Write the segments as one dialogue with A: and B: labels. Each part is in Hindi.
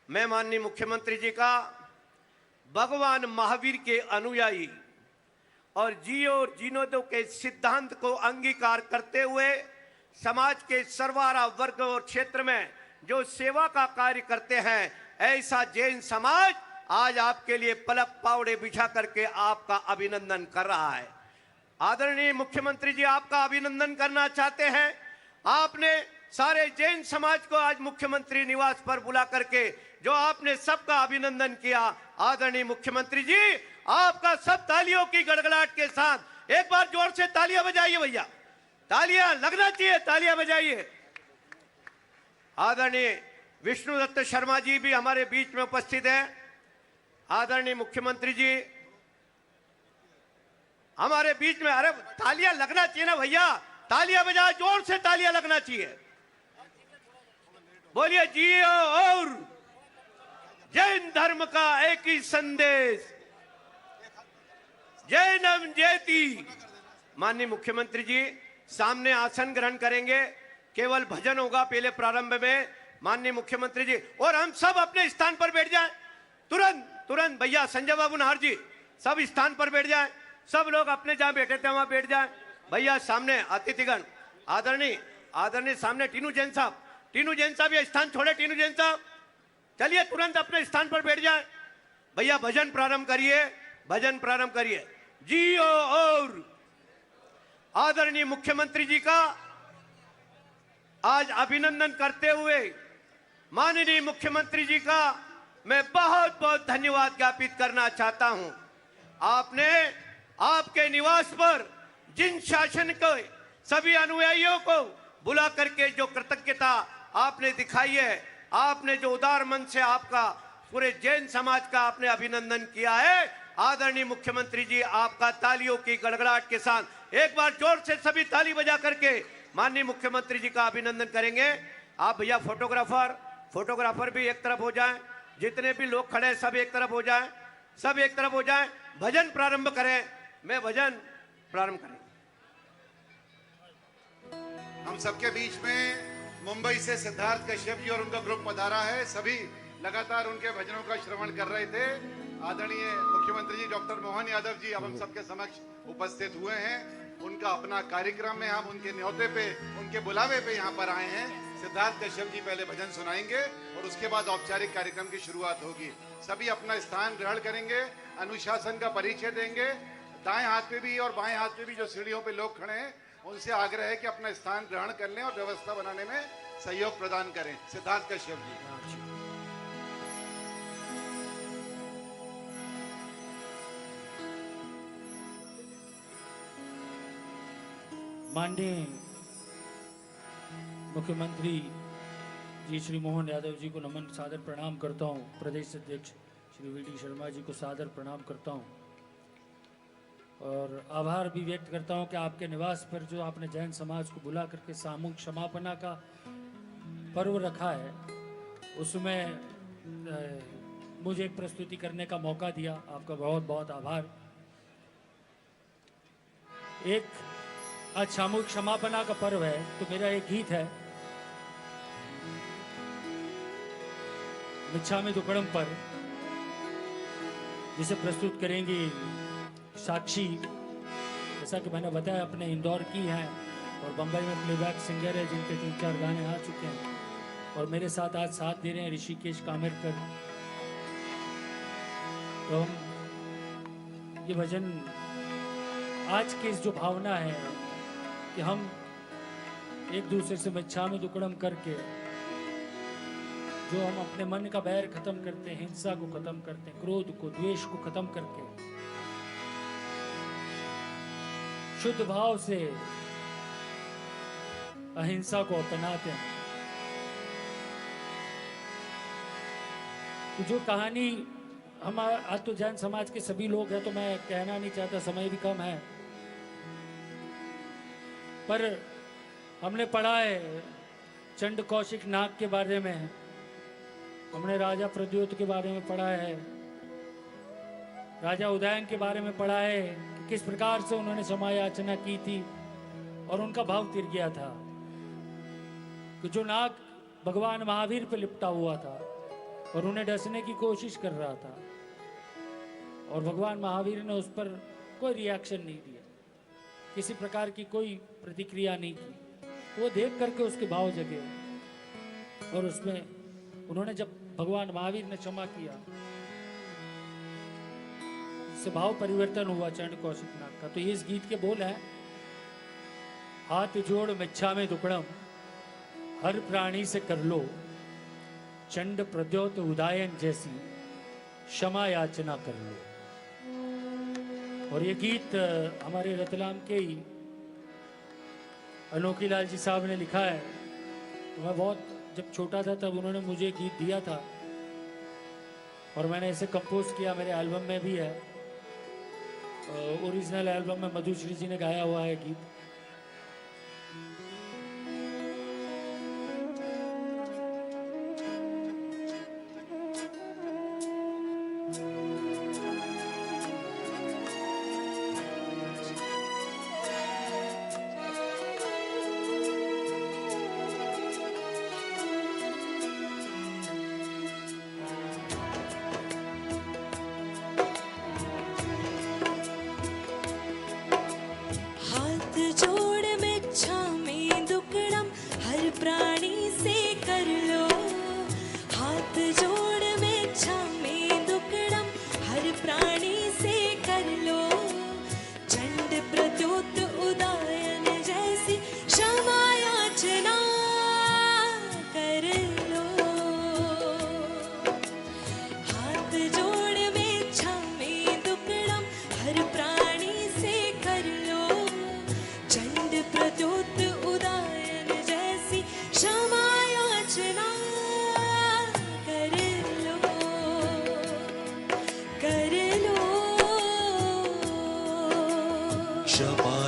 A: मैं माननीय मुख्यमंत्री जी का भगवान महावीर के अनुयायी और जियो और जीने दो के सिद्धांत को अंगीकार करते हुए समाज के सर्वारा वर्ग और क्षेत्र में जो सेवा का कार्य करते हैं, ऐसा जैन समाज आज आपके लिए पलक पावड़े बिछा करके आपका अभिनंदन कर रहा है। आदरणीय मुख्यमंत्री जी, आपका अभिनंदन करना चाहते हैं। आपने सारे जैन समाज को आज मुख्यमंत्री निवास पर बुला करके जो आपने सबका अभिनंदन किया, आदरणीय मुख्यमंत्री जी, आपका सब तालियों की गड़गड़ाहट के साथ एक बार जोर से तालियां बजाइए भैया, तालियां लगना चाहिए, तालियां बजाइए। आदरणीय विष्णुदत्त शर्मा जी भी हमारे बीच में उपस्थित हैं। आदरणीय मुख्यमंत्री जी हमारे बीच में, अरे तालियां लगना चाहिए ना भैया, तालियां बजाओ, जोर से तालियां लगना चाहिए। बोलिए जियो और जैन धर्म का एक ही संदेश, जैनम जयति। माननीय मुख्यमंत्री जी सामने आसन ग्रहण करेंगे, केवल भजन होगा पहले प्रारंभ में। माननीय मुख्यमंत्री जी और हम सब अपने स्थान पर बैठ जाएं, तुरंत तुरंत। भैया संजय बाबू नाहर जी सब स्थान पर बैठ जाएं, सब लोग अपने जहां बैठे थे वहां बैठ जाएं। भैया सामने अतिथिगण, आदरणीय सामने टीनू जैन साहब ये स्थान छोड़े। टीनू जैन साहब चलिए तुरंत अपने स्थान पर बैठ जाएं। भैया भजन प्रारंभ करिए। जियो और आदरणीय मुख्यमंत्री जी का आज अभिनंदन करते हुए माननीय मुख्यमंत्री जी का मैं बहुत बहुत धन्यवाद ज्ञापित करना चाहता हूं। आपने आपके निवास पर जिन शासन के सभी अनुयायियों को बुला करके जो कृतज्ञता आपने दिखाई है, आपने जो उदार मन से आपका पूरे जैन समाज का आपने अभिनंदन किया है, आदरणीय मुख्यमंत्री जी आपका तालियों की गड़गड़ाहट के साथ एक बार जोर से सभी ताली बजा करके माननीय मुख्यमंत्री जी का अभिनंदन करेंगे। आप भैया फोटोग्राफर भी एक तरफ हो जाएं, जितने भी लोग खड़े सब एक तरफ हो जाएं, भजन प्रारंभ करें। मैं भजन प्रारंभ करें।
B: हम सबके बीच में मुंबई से सिद्धार्थ कश्यप जी और उनका ग्रुप पधारा है। सभी लगातार उनके भजनों का श्रवण कर रहे थे। आदरणीय मुख्यमंत्री जी डॉक्टर मोहन यादव जी अब हम सबके समक्ष उपस्थित हुए हैं। उनका अपना कार्यक्रम है, हम उनके न्योते पे, उनके बुलावे पे यहाँ पर आए हैं। सिद्धार्थ कश्यप जी पहले भजन सुनाएंगे और उसके बाद औपचारिक कार्यक्रम की शुरुआत होगी। सभी अपना स्थान ग्रहण करेंगे, अनुशासन का परिचय देंगे। दाएं हाथ पे भी और बाएं हाथ पे भी जो सीढ़ियों पे लोग खड़े हैं उनसे आग्रह है कि अपना स्थान ग्रहण कर लें और व्यवस्था बनाने में सहयोग प्रदान करें। सिद्धार्थ कश्यप जी।
C: माननीय मुख्यमंत्री जी श्री मोहन यादव जी को नमन सादर प्रणाम करता हूं। प्रदेश अध्यक्ष श्री वीडी शर्मा जी को सादर प्रणाम करता हूं और आभार भी व्यक्त करता हूं कि आपके निवास पर जो आपने जैन समाज को बुला करके सामूहिक क्षमापना का पर्व रखा है, उसमें मुझे एक प्रस्तुति करने का मौका दिया। आपका बहुत बहुत आभार। आज सामूहिक क्षमापना का पर्व है तो मेरा एक गीत है मिच्छामी दुक्कड़म पर, जिसे प्रस्तुत करेंगी साक्षी। जैसा कि मैंने बताया अपने इंदौर की हैं और बंबई में प्लेबैक सिंगर है जिनके 3-4 गाने आ चुके हैं और मेरे साथ आज साथ दे रहे हैं ऋषिकेश कामेरकर। तो हम ये भजन आज की इस जो भावना है कि हम एक दूसरे से मिच्छामी दुक्कड़म करके जो हम अपने मन का बैर खत्म करते हैं, हिंसा को खत्म करते हैं, क्रोध को, द्वेष को खत्म करके शुद्ध भाव से अहिंसा को अपनाते हैं। तो जो कहानी हम आज तो जैन समाज के सभी लोग हैं तो मैं कहना नहीं चाहता, समय भी कम है, पर हमने पढ़ा है चंड कौशिक नाग के बारे में, हमने राजा प्रद्योत के बारे में पढ़ा है, राजा उदयन के बारे में पढ़ा है कि किस प्रकार से उन्होंने क्षमा याचना की थी और उनका भाव तिर गया था कि जो नाग भगवान महावीर पे लिपटा हुआ था और उन्हें डसने की कोशिश कर रहा था, और भगवान महावीर ने उस पर कोई रिएक्शन नहीं दिया, किसी प्रकार की कोई प्रतिक्रिया नहीं की। वो देख करके उसके भाव जगे, और उसमें उन्होंने जब भगवान महावीर ने क्षमा किया, इससे भाव परिवर्तन हुआ चंड कौशिकनाथ का। तो ये इस गीत के बोल है, हाथ जोड़ मिच्छा में दुकड़म, हर प्राणी से कर लो, चंड प्रद्योत उदायन जैसी क्षमा याचना कर लो। और ये गीत हमारे रतलाम के ही अनोखी लाल जी साहब ने लिखा है। तो मैं बहुत जब छोटा था तब उन्होंने मुझे गीत दिया था, और मैंने इसे कंपोज किया, मेरे एल्बम में भी है, ओरिजिनल एल्बम में मधुश्री जी ने गाया हुआ है गीत।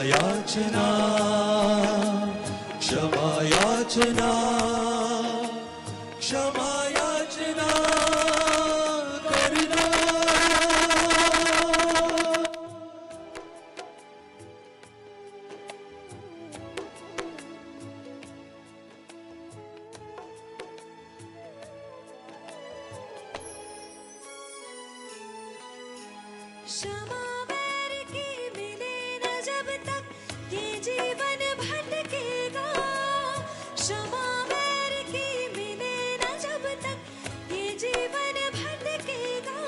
D: याचना क्षमा याचना क्षमा याचना करना।
E: क्षमा बैर की मिले न जब तक ये जीवन भटकेगा। क्षमा बैर की मिले न जब तक ये जीवन भटकेगा।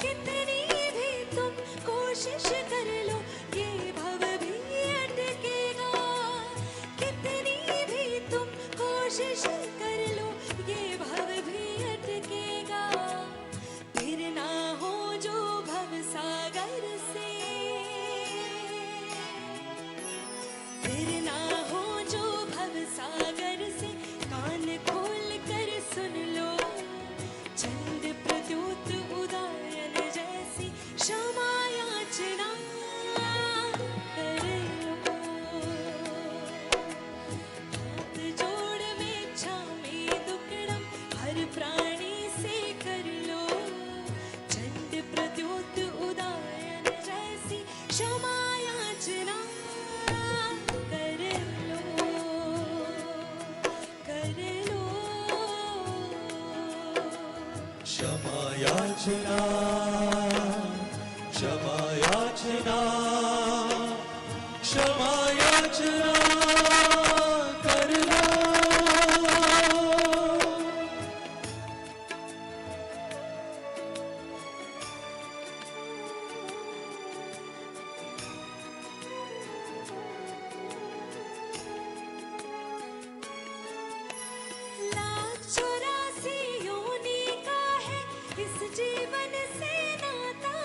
E: कितनी भी तुम कोशिश कर लो ये भव भी अटकेगा। कितनी भी तुम कोशिश कर लो ये भव भी अटकेगा। फिर ना हो जो भव सागर से, फिर ना हो जो भव सागर से, कान खोल कर सुन लो। चंद प्रद्योत उदायन जैसी क्षमा याचना कर लो। हाथ जोड़ में छामे दुकड़म हर प्राणी से कर लो। चंड प्रद्योत उदायन जैसी क्षमा याचना कर लो, कर लो।
D: क्षमा याचना क्षमा याचना क्षमा याचना करना।
E: लाख 84 योनि का है इस जीवन से नाता।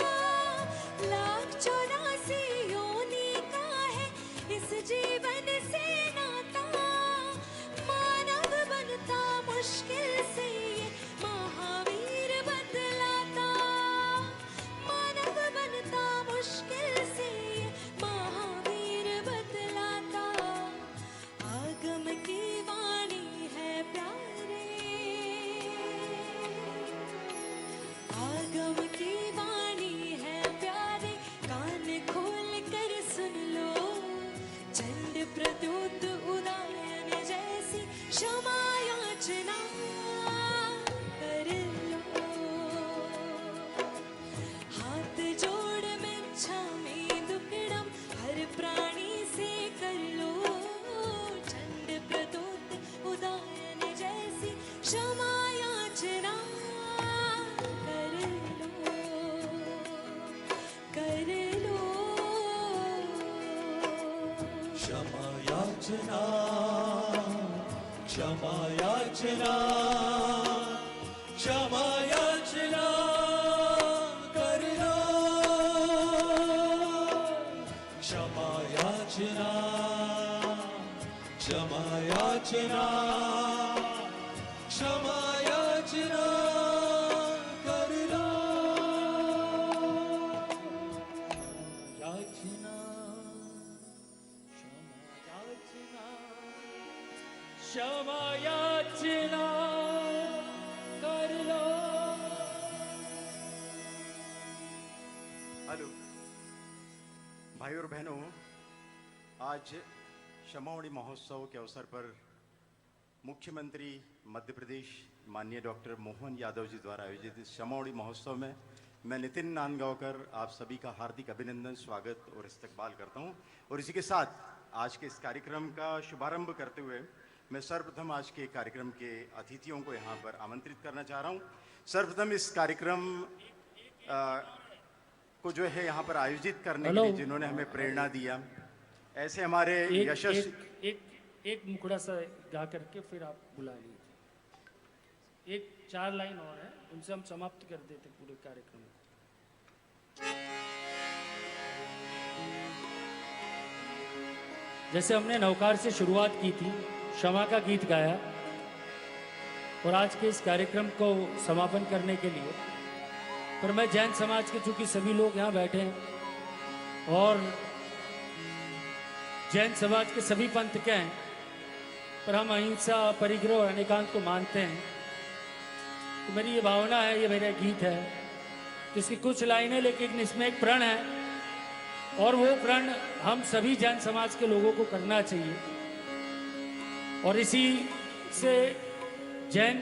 E: लाख 84 योनि का है इस जीवन से याचना कर लो
D: क्षमा याचना क्षमा याचना क्षमा याचना कर लो क्षमा याचना क्षमा याचना क्षमा याचना कर लो
C: याचना क्षमा याचना कर लो।
F: हेलो भाई और बहनों, आज क्षमावणी महोत्सव के अवसर पर मुख्यमंत्री मध्य प्रदेश माननीय डॉक्टर मोहन यादव जी द्वारा आयोजित इस क्षमावणी महोत्सव में मैं नितिन नांदगांवकर आप सभी का हार्दिक अभिनंदन, स्वागत और इस्तकबाल करता हूं। और इसी के साथ आज के इस कार्यक्रम का शुभारंभ करते हुए मैं सर्वप्रथम आज के कार्यक्रम के अतिथियों को यहाँ पर आमंत्रित करना चाह रहा हूँ। सर्वप्रथम इस कार्यक्रम को जो है यहाँ पर आयोजित करने के लिए जिन्होंने हमें प्रेरणा दिया, ऐसे हमारे यशस्वी
C: एक मुखड़ा सा गा करके फिर आप बुला लीजिए। एक 4 लाइन और है, उनसे हम समाप्त कर देते पूरे कार्यक्रम को। जैसे हमने नवकार से शुरुआत की थी, क्षमा का गीत गाया, और आज के इस कार्यक्रम को समापन करने के लिए पर मैं जैन समाज के चूंकि सभी लोग यहाँ बैठे हैं और जैन समाज के सभी पंथ के हैं, पर हम अहिंसा, परिग्रह और अनेकांत को मानते हैं, तो मेरी ये भावना है, ये मेरा गीत है, तो इसकी कुछ लाइनें लेकिन इसमें एक प्रण है, और वो प्रण हम सभी जैन समाज के लोगों को करना चाहिए। और इसी से जैन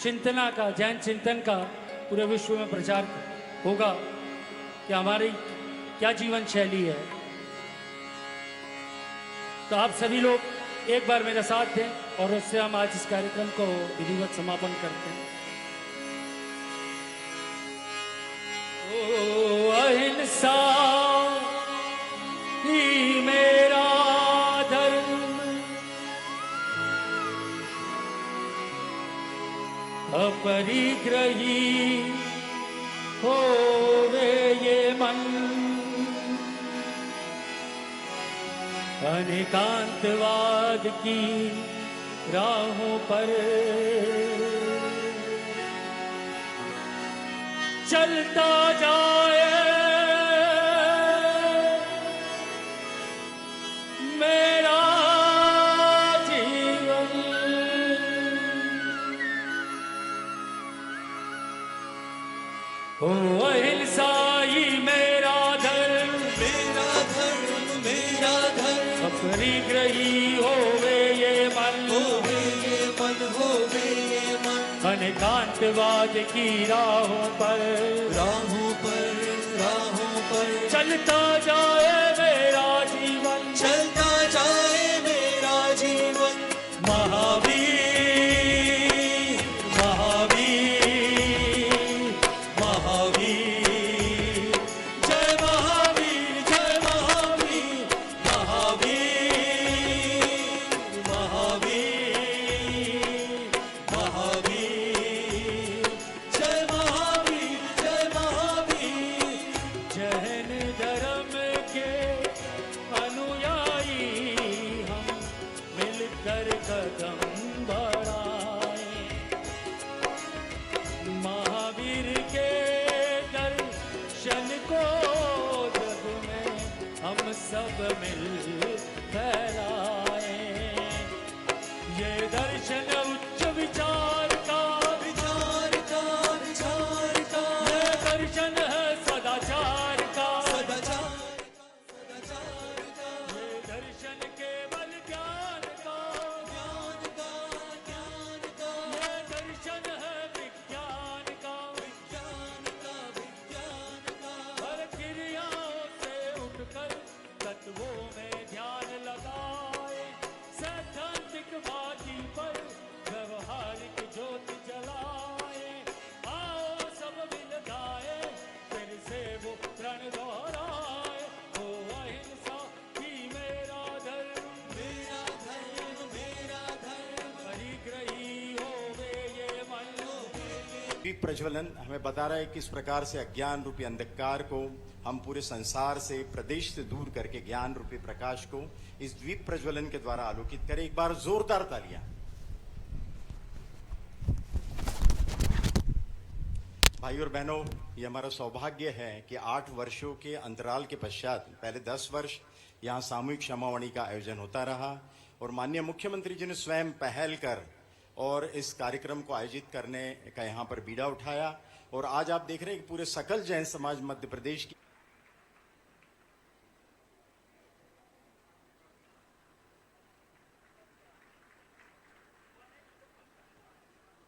C: जैन चिंतन का पूरे विश्व में प्रचार होगा कि हमारी क्या जीवन शैली है। तो आप सभी लोग एक बार मेरा साथ दें और उससे हम आज इस कार्यक्रम को विधिवत समापन करते हैं। ओ अहिंसा ही मेरा धर्म, अपरिग्रही होवे ये मन, अनेकांतवाद की राहों पर चलता जाए मेरा जीवन, हो अहिंसा ही मेरा धर्म,
D: मेरा धर्म मेरा धर्म,
C: अपरिग्रही होवे ये मन,
D: होवे ये मन, होवे ये मन,
C: अनेकांतवाद की राहों पर चलता जाए मेरा जीवन,
D: चलता जाए मेरा जीवन।
C: महावीर महावीर महावीर, जय महावीर जय महावीर महावीर महावीर महावीर,
D: जय महावीर जय महावीर।
C: जैन धर्म के अनुयायी हम मिलकर कदम बढ़ाएं, महावीर के दर्शन को जग में हम सब मिल फैलाएं। ये दर्शन उच्च विचार का,
D: विचार का विचार का,
C: ये दर्शन है सदाचार का,
D: सदाचार सदाचार का,
C: ये दर्शन केवल ज्ञान का,
D: ज्ञान का ज्ञान का,
C: ये दर्शन है विज्ञान का,
D: ज्ञान का विज्ञान का।
C: हर क्रियाओं से उठकर तत्वों में ध्यान लगाए, सैद्धांतिक बाती पर व्यवहारिक ज्योति जलाए।
F: दीप प्रज्वलन हमें बता रहा है किस प्रकार से अज्ञान रूपी अंधकार को हम पूरे संसार से, प्रदेश से दूर करके ज्ञान रूपी प्रकाश को इस द्वीप प्रज्वलन के द्वारा आलोकित करें। एक बार जोरदार तालियां। भाई और बहनों, ये हमारा सौभाग्य है कि 8 वर्षों के अंतराल के पश्चात पहले 10 वर्ष यहाँ सामूहिक क्षमावाणी का आयोजन होता रहा और माननीय मुख्यमंत्री जी ने स्वयं पहल कर और इस कार्यक्रम को आयोजित करने का यहाँ पर बीड़ा उठाया और आज आप देख रहे हैं कि पूरे सकल जैन समाज मध्य प्रदेश की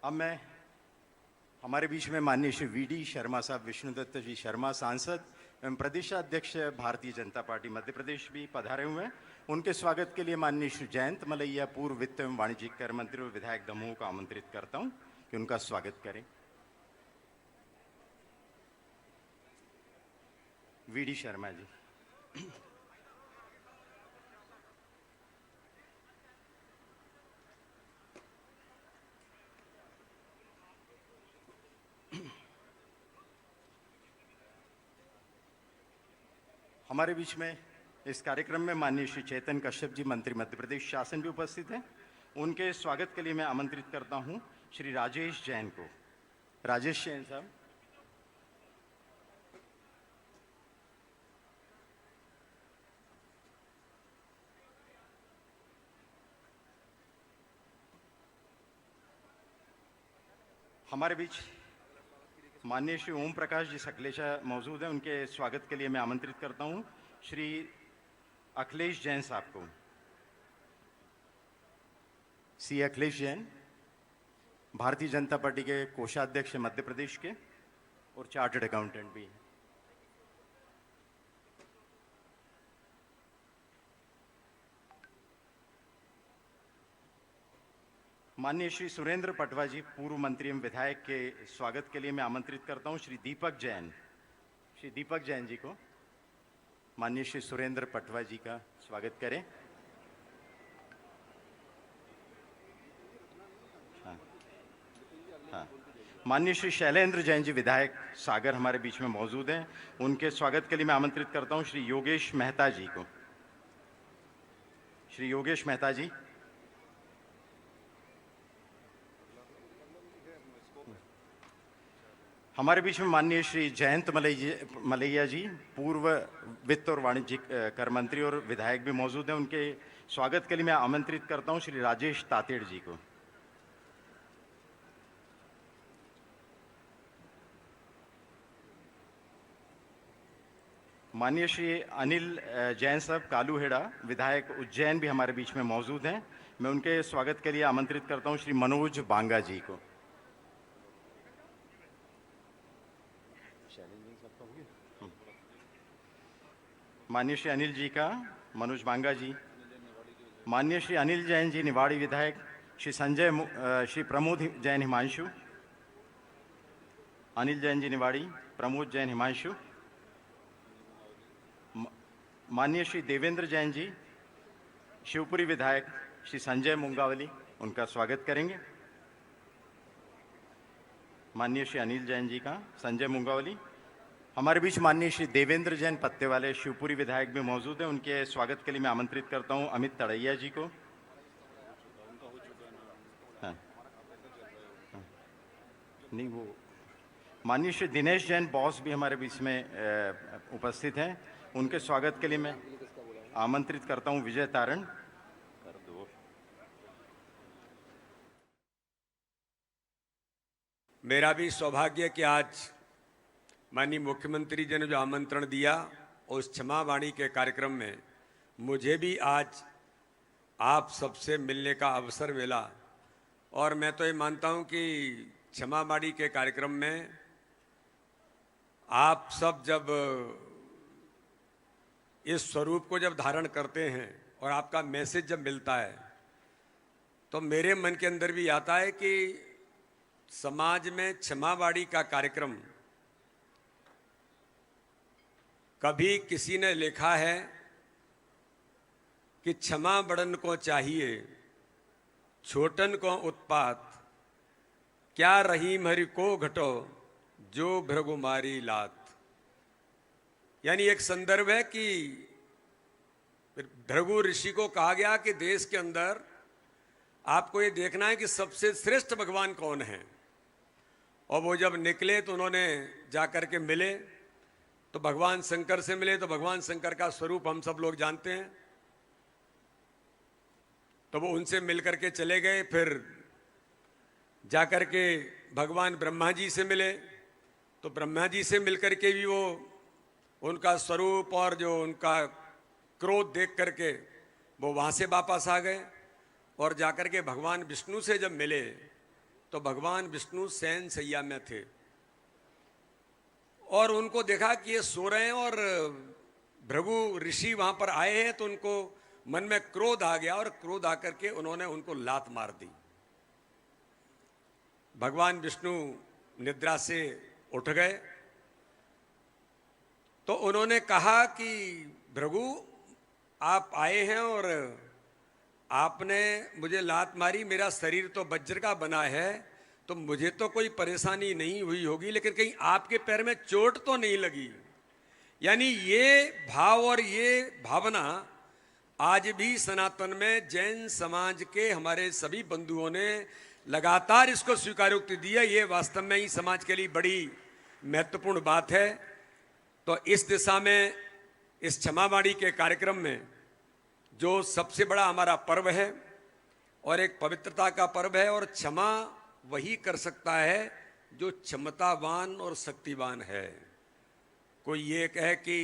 F: अब मैं हमारे बीच में माननीय श्री वीडी शर्मा साहब, विष्णुदत्त जी शर्मा सांसद एवं प्रदेशाध्यक्ष भारतीय जनता पार्टी मध्य प्रदेश भी पधारे हुए हैं। उनके स्वागत के लिए माननीय श्री जयंत मलैया, पूर्व वित्त एवं वाणिज्यिक कर मंत्री और विधायक दमोह को आमंत्रित करता हूं कि उनका स्वागत करें। वीडी शर्मा जी। हमारे बीच में इस कार्यक्रम में माननीय श्री चेतन कश्यप जी, मंत्री मध्य प्रदेश शासन भी उपस्थित हैं। उनके स्वागत के लिए मैं आमंत्रित करता हूं श्री राजेश जैन को। राजेश जैन साहब। हमारे बीच माननीय श्री ओम प्रकाश जी सकलेचा मौजूद हैं। उनके स्वागत के लिए मैं आमंत्रित करता हूं श्री अखिलेश जैन साहब को। सी अखिलेश जैन भारतीय जनता पार्टी के कोषाध्यक्ष मध्य प्रदेश के और चार्टर्ड अकाउंटेंट भी हैं। माननीय श्री सुरेंद्र पटवा जी, पूर्व मंत्री एवं विधायक के स्वागत के लिए मैं आमंत्रित करता हूं श्री दीपक जैन। श्री दीपक जैन जी को माननीय श्री सुरेंद्र पटवा जी का स्वागत करें। हाँ। माननीय श्री शैलेंद्र जैन जी, विधायक सागर, हमारे बीच में मौजूद हैं। उनके स्वागत के लिए मैं आमंत्रित करता हूं श्री योगेश मेहता जी को। श्री योगेश मेहता जी। हमारे बीच में माननीय श्री जयंत मलैया जी, पूर्व वित्त और वाणिज्यिक कर मंत्री और विधायक भी मौजूद हैं। उनके स्वागत के लिए मैं आमंत्रित करता हूं श्री राजेश तातेड़ जी को। माननीय श्री अनिल जैन साहब कालूहेड़ा, विधायक उज्जैन भी हमारे बीच में मौजूद हैं। मैं उनके स्वागत के लिए आमंत्रित करता हूं श्री मनोज बांगा जी को। माननीय श्री अनिल जी का मनोज बांगा जी। माननीय श्री अनिल जैन जी, निवाड़ी विधायक, श्री प्रमोद जैन हिमांशु। अनिल जैन जी निवाड़ी, प्रमोद जैन हिमांशु। माननीय श्री देवेंद्र जैन जी, शिवपुरी विधायक, श्री संजय मुंगावली, उनका स्वागत करेंगे। माननीय श्री अनिल जैन जी का संजय मुंगावली। हमारे बीच माननीय श्री देवेंद्र जैन पत्ते वाले, शिवपुरी विधायक भी मौजूद हैं। उनके स्वागत के लिए मैं आमंत्रित करता हूं अमित तड़ैया जी को। हाँ। नहीं, वो माननीय श्री दिनेश जैन बॉस भी हमारे बीच में उपस्थित हैं। उनके स्वागत के लिए मैं आमंत्रित करता हूं विजय तारण। कर दो।
G: मेरा भी सौभाग्य कि आज माननीय मुख्यमंत्री जी ने जो आमंत्रण दिया और उस क्षमावाणी के कार्यक्रम में मुझे भी आज आप सबसे मिलने का अवसर मिला। और मैं तो ये मानता हूं कि क्षमावाणी के कार्यक्रम में आप सब जब इस स्वरूप को जब धारण करते हैं और आपका मैसेज जब मिलता है तो मेरे मन के अंदर भी आता है कि समाज में क्षमावाणी का कार्यक्रम कभी किसी ने लिखा है कि क्षमा बड़न को चाहिए, छोटन को उत्पात, क्या रहीम हरि को घटो जो भृगु मारी लात। यानी एक संदर्भ है कि भृगु ऋषि को कहा गया कि देश के अंदर आपको ये देखना है कि सबसे श्रेष्ठ भगवान कौन है। और वो जब निकले तो उन्होंने जाकर के मिले तो भगवान शंकर से मिले, तो भगवान शंकर का स्वरूप हम सब लोग जानते हैं। तो वो उनसे मिलकर के चले गए, फिर जाकर के भगवान ब्रह्मा जी से मिले, तो ब्रह्मा जी से मिलकर के भी वो उनका स्वरूप और जो उनका क्रोध देख करके वो वहाँ से वापस आ गए। और जाकर के भगवान विष्णु से जब मिले तो भगवान विष्णु शयन शैया में थे और उनको देखा कि ये सो रहे हैं और भृगु ऋषि वहाँ पर आए हैं, तो उनको मन में क्रोध आ गया और क्रोध आकर के उन्होंने उनको लात मार दी। भगवान विष्णु निद्रा से उठ गए तो उन्होंने कहा कि भृगु आप आए हैं और आपने मुझे लात मारी, मेरा शरीर तो वज्र का बना है तो मुझे तो कोई परेशानी नहीं हुई होगी, लेकिन कहीं आपके पैर में चोट तो नहीं लगी। यानी ये भाव और ये भावना आज भी सनातन में जैन समाज के हमारे सभी बंधुओं ने लगातार इसको स्वीकारोक्ति दी है। ये वास्तव में ही समाज के लिए बड़ी महत्वपूर्ण बात है। तो इस दिशा में इस क्षमावाणी के कार्यक्रम में जो सबसे बड़ा हमारा पर्व है और एक पवित्रता का पर्व है, और क्षमा वही कर सकता है जो क्षमतावान और शक्तिवान है। कोई ये कहे कि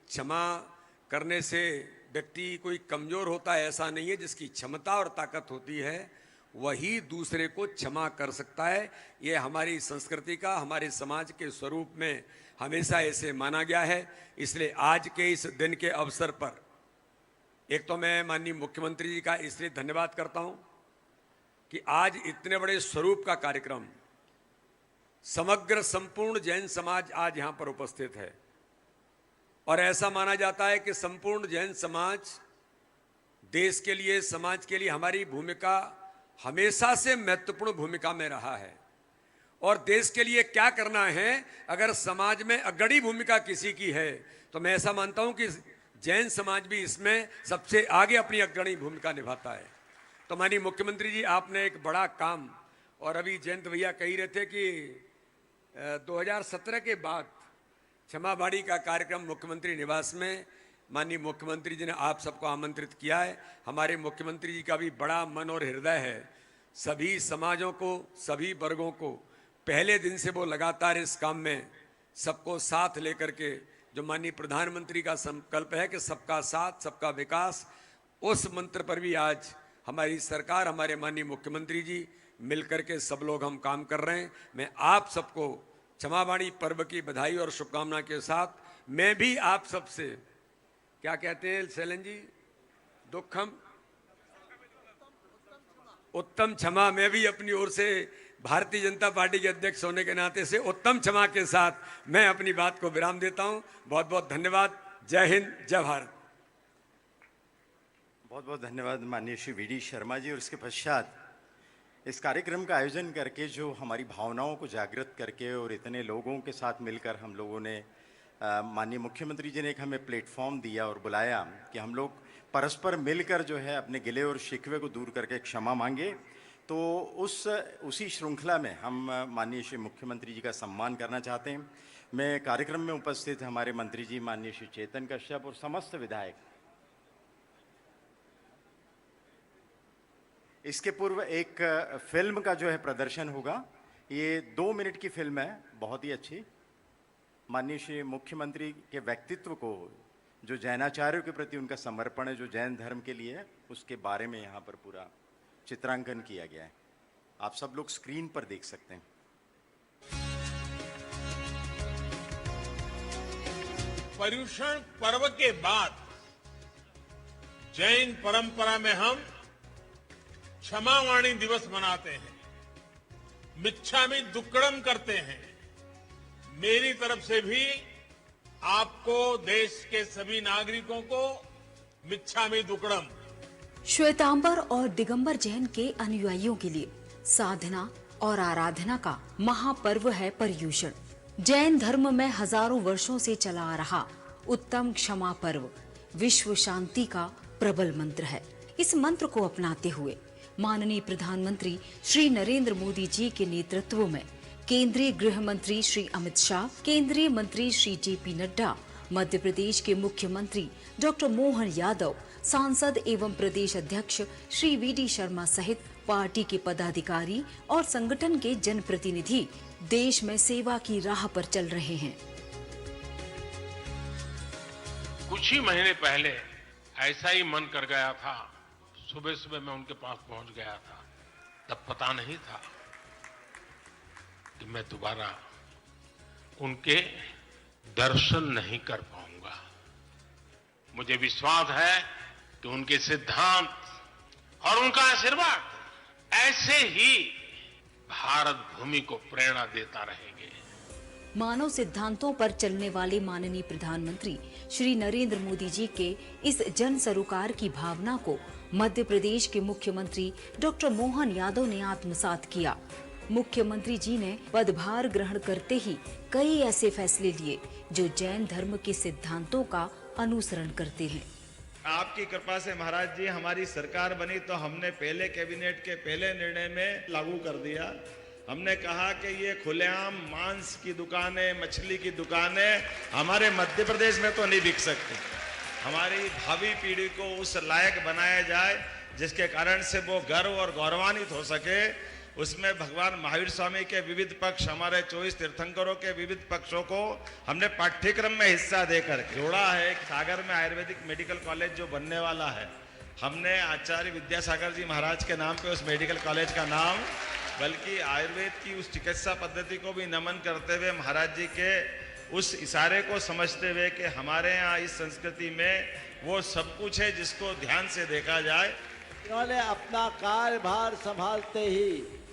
G: क्षमा करने से व्यक्ति कोई कमजोर होता है, ऐसा नहीं है। जिसकी क्षमता और ताकत होती है वही दूसरे को क्षमा कर सकता है। ये हमारी संस्कृति का, हमारे समाज के स्वरूप में हमेशा ऐसे माना गया है। इसलिए आज के इस दिन के अवसर पर एक तो मैं माननीय मुख्यमंत्री जी का इसलिए धन्यवाद करता हूं कि आज इतने बड़े स्वरूप का कार्यक्रम समग्र संपूर्ण जैन समाज आज यहां पर उपस्थित है। और ऐसा माना जाता है कि संपूर्ण जैन समाज देश के लिए, समाज के लिए हमारी भूमिका हमेशा से महत्वपूर्ण भूमिका में रहा है। और देश के लिए क्या करना है, अगर समाज में अग्रणी भूमिका किसी की है तो मैं ऐसा मानता हूं कि जैन समाज भी इसमें सबसे आगे अपनी अग्रणी भूमिका निभाता है। तो माननीय मुख्यमंत्री जी, आपने एक बड़ा काम, और अभी जयंत भैया कह रहे थे कि 2017 के बाद क्षमावाणी का कार्यक्रम मुख्यमंत्री निवास में माननीय मुख्यमंत्री जी ने आप सबको आमंत्रित किया है। हमारे मुख्यमंत्री जी का भी बड़ा मन और हृदय है। सभी समाजों को, सभी वर्गों को पहले दिन से वो लगातार इस काम में सबको साथ लेकर के, जो माननीय प्रधानमंत्री का संकल्प है कि सबका साथ सबका विकास, उस मंत्र पर भी आज हमारी सरकार, हमारे माननीय मुख्यमंत्री जी मिलकर के सब लोग हम काम कर रहे हैं। मैं आप सबको क्षमावाणी पर्व की बधाई और शुभकामना के साथ मैं भी आप सबसे, क्या कहते हैं शैलन जी, दुखम उत्तम क्षमा, मैं भी अपनी ओर से भारतीय जनता पार्टी के अध्यक्ष होने के नाते से उत्तम क्षमा के साथ मैं अपनी बात को विराम देता हूं। बहुत बहुत धन्यवाद। जय हिंद, जय भारत।
F: बहुत बहुत धन्यवाद माननीय श्री वी डी शर्मा जी। और इसके पश्चात इस कार्यक्रम का आयोजन करके जो हमारी भावनाओं को जागृत करके और इतने लोगों के साथ मिलकर हम लोगों ने, माननीय मुख्यमंत्री जी ने एक हमें प्लेटफॉर्म दिया और बुलाया कि हम लोग परस्पर मिलकर जो है अपने गिले और शिकवे को दूर करके क्षमा मांगे। तो उसी श्रृंखला में हम माननीय श्री मुख्यमंत्री जी का सम्मान करना चाहते हैं। मैं कार्यक्रम में उपस्थित हमारे मंत्री जी माननीय श्री चेतन कश्यप और समस्त विधायक, इसके पूर्व एक फिल्म का जो है प्रदर्शन होगा। ये 2 मिनट की फिल्म है, बहुत ही अच्छी। माननीय श्री मुख्यमंत्री के व्यक्तित्व को, जो जैनाचार्यों के प्रति उनका समर्पण है, जो जैन धर्म के लिए है, उसके बारे में यहाँ पर पूरा चित्रांकन किया गया है। आप सब लोग स्क्रीन पर देख सकते हैं।
H: पर्युषण पर्व के बाद जैन परंपरा में हम क्षमावाणी दिवस मनाते हैं, मिच्छामि दुक्कड़म करते हैं। मेरी तरफ से भी आपको, देश के सभी नागरिकों को मिच्छामि दुक्कड़म।
I: श्वेतांबर और दिगंबर जैन के अनुयायियों के लिए साधना और आराधना का महापर्व है पर्युषण। जैन धर्म में हजारों वर्षों से चला आ रहा उत्तम क्षमा पर्व विश्व शांति का प्रबल मंत्र है। इस मंत्र को अपनाते हुए माननीय प्रधानमंत्री श्री नरेंद्र मोदी जी के नेतृत्व में केंद्रीय गृह मंत्री श्री अमित शाह, केंद्रीय मंत्री श्री जेपी नड्डा, मध्य प्रदेश के मुख्यमंत्री डॉक्टर मोहन यादव, सांसद एवं प्रदेश अध्यक्ष श्री वीडी शर्मा सहित पार्टी के पदाधिकारी और संगठन के जनप्रतिनिधि देश में सेवा की राह पर चल रहे हैं।
H: कुछ ही महीने पहले ऐसा ही मन कर गया था, सुबह सुबह मैं उनके पास पहुंच गया था। तब पता नहीं था कि मैं दोबारा उनके दर्शन नहीं कर पाऊंगा। मुझे विश्वास है कि उनके सिद्धांत और उनका आशीर्वाद ऐसे ही भारत भूमि को प्रेरणा देता रहेंगे।
I: मानव सिद्धांतों पर चलने वाले माननीय प्रधानमंत्री श्री नरेंद्र मोदी जी के इस जन सरोकार की भावना को मध्य प्रदेश के मुख्यमंत्री डॉक्टर मोहन यादव ने आत्मसात किया। मुख्यमंत्री जी ने पदभार ग्रहण करते ही कई ऐसे फैसले लिए जो जैन धर्म के सिद्धांतों का अनुसरण करते हैं।
J: आपकी कृपा से महाराज जी हमारी सरकार बनी तो हमने पहले कैबिनेट के पहले निर्णय में लागू कर दिया। हमने कहा कि ये खुलेआम मांस की दुकानें, मछली की दुकानें हमारे मध्य प्रदेश में तो नहीं बिक सकती। हमारी भावी पीढ़ी को उस लायक बनाया जाए जिसके कारण से वो गर्व और गौरवान्वित हो सके। उसमें भगवान महावीर स्वामी के विविध पक्ष, हमारे 24 तीर्थंकरों के विविध पक्षों को हमने पाठ्यक्रम में हिस्सा देकर जोड़ा है। सागर में आयुर्वेदिक मेडिकल कॉलेज जो बनने वाला है, हमने आचार्य विद्यासागर जी महाराज के नाम पे उस मेडिकल कॉलेज का नाम, बल्कि आयुर्वेद की उस चिकित्सा पद्धति को भी नमन करते हुए महाराज जी के उस इशारे को समझते हुए कि हमारे यहाँ इस संस्कृति में वो सब कुछ है जिसको ध्यान से देखा जाए।
K: उन्होंने अपना कार्यभार संभालते ही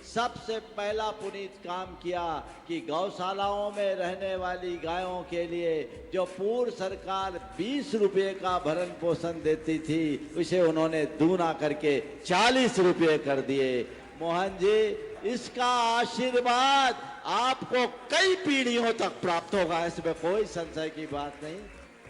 K: सबसे पहला पुनीत काम किया कि गौशालाओं में रहने वाली गायों के लिए जो पूर्व सरकार 20 रुपए का भरण पोषण देती थी उसे उन्होंने दूना करके 40 रुपए कर दिए। मोहन जी, इसका आशीर्वाद आपको कई पीढ़ियों तक प्राप्त होगा, इसमें कोई संशय की बात नहीं।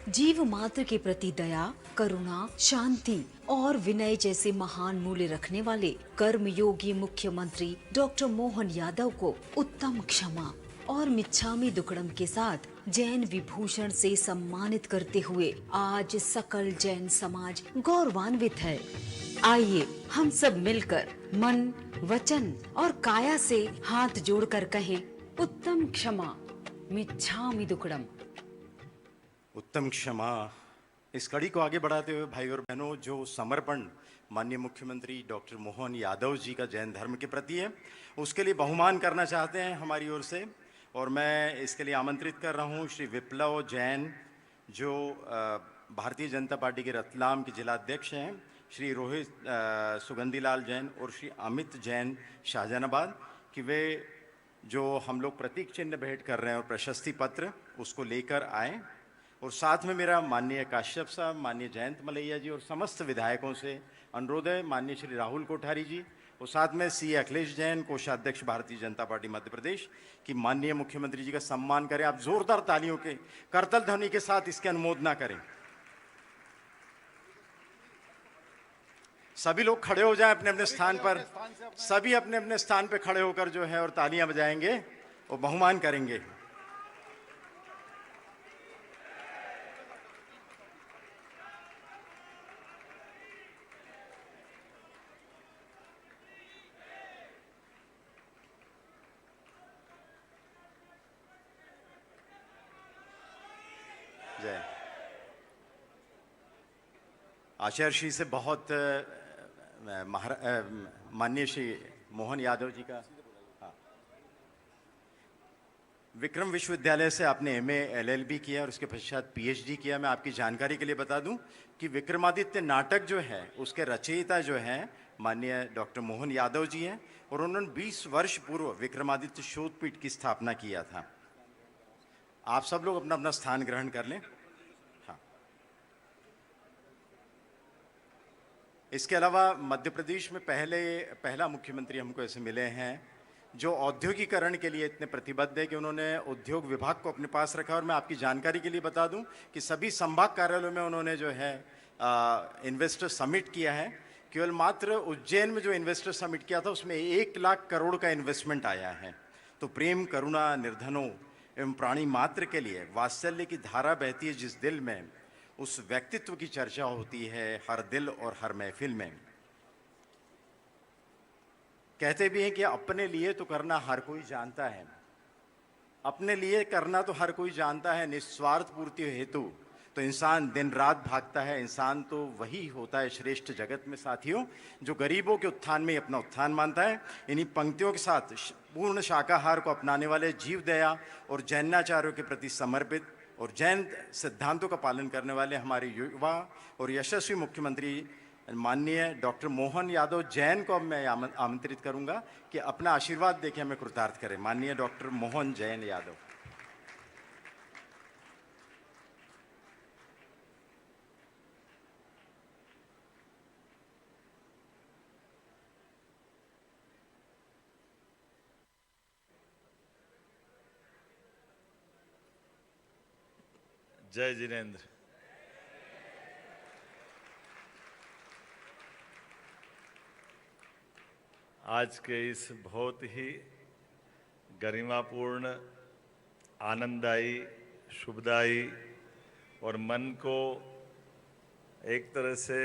I: जीव मात्र के प्रति दया, करुणा, शांति और विनय जैसे महान मूल्य रखने वाले कर्मयोगी मुख्यमंत्री डॉक्टर मोहन यादव को उत्तम क्षमा और मिच्छामी दुक्कड़म के साथ जैन विभूषण से सम्मानित करते हुए आज सकल जैन समाज गौरवान्वित है। आइए हम सब मिलकर मन, वचन और काया से हाथ जोड़कर कहें, उत्तम क्षमा, मिच्छामी दुक्कड़म।
F: उत्तम क्षमा। इस कड़ी को आगे बढ़ाते हुए भाई और बहनों, जो समर्पण माननीय मुख्यमंत्री डॉक्टर मोहन यादव जी का जैन धर्म के प्रति है, उसके लिए बहुमान करना चाहते हैं हमारी ओर से। और मैं इसके लिए आमंत्रित कर रहा हूं श्री विप्लव जैन, जो भारतीय जनता पार्टी के रतलाम के जिलाध्यक्ष हैं, श्री रोहित सुगंधीलाल जैन और श्री अमित जैन शाहजहानाबाद, कि वे जो हम लोग प्रतीक चिन्ह भेंट कर रहे हैं और प्रशस्ति पत्र उसको लेकर आए। और साथ में मेरा माननीय काश्यप साहब, माननीय जयंत मलैया जी और समस्त विधायकों से अनुरोध है, माननीय श्री राहुल कोठारी जी और साथ में सी अखिलेश जैन, कोषाध्यक्ष भारतीय जनता पार्टी मध्य प्रदेश, कि माननीय मुख्यमंत्री जी का सम्मान करें। आप जोरदार तालियों के करतल ध्वनि के साथ इसकी अनुमोदना करें। सभी लोग खड़े हो जाएं अपने अपने स्थान पर, सभी अपने अपने स्थान पर खड़े होकर जो है और तालियां बजाएंगे और बहुमान करेंगे। जय। आचार्य श्री से बहुत माननीय श्री मोहन यादव जी का, हाँ, विक्रम विश्वविद्यालय से आपने एमए एलएलबी किया और उसके पश्चात पीएचडी किया। मैं आपकी जानकारी के लिए बता दूं कि विक्रमादित्य नाटक जो है उसके रचयिता जो हैं माननीय डॉक्टर मोहन यादव जी हैं और उन्होंने 20 वर्ष पूर्व विक्रमादित्य शोधपीठ की स्थापना किया था। आप सब लोग अपना अपना स्थान ग्रहण कर लें। हाँ, इसके अलावा मध्य प्रदेश में पहला मुख्यमंत्री हमको ऐसे मिले हैं जो औद्योगिकरण के लिए इतने प्रतिबद्ध है कि उन्होंने उद्योग विभाग को अपने पास रखा। और मैं आपकी जानकारी के लिए बता दूं कि सभी संभाग कार्यालयों में उन्होंने जो है इन्वेस्टर समिट किया है। केवल मात्र उज्जैन में जो इन्वेस्टर समिट किया था उसमें 1 लाख करोड़ का इन्वेस्टमेंट आया है। तो प्रेम, करुणा, निर्धनों एवं प्राणी मात्र के लिए वात्सल्य की धारा बहती है जिस दिल में, उस व्यक्तित्व की चर्चा होती है हर दिल और हर महफिल में। कहते भी हैं कि अपने लिए तो करना हर कोई जानता है, अपने लिए करना तो हर कोई जानता है, निस्वार्थ पूर्ति हेतु तो इंसान दिन रात भागता है। इंसान तो वही होता है श्रेष्ठ जगत में साथियों जो गरीबों के उत्थान में अपना उत्थान मानता है। इन्हीं पंक्तियों के साथ पूर्ण शाकाहार को अपनाने वाले, जीव दया और जैनाचार्यों के प्रति समर्पित और जैन सिद्धांतों का पालन करने वाले हमारे युवा और यशस्वी मुख्यमंत्री माननीय डॉक्टर मोहन यादव जैन को अब मैं आमंत्रित करूंगा कि अपना आशीर्वाद देके हमें कृतार्थ करें। माननीय डॉक्टर मोहन जैन यादव।
J: जय जिनेंद्र। आज के इस बहुत ही गरिमापूर्ण, आनंददायी, शुभदायी और मन को एक तरह से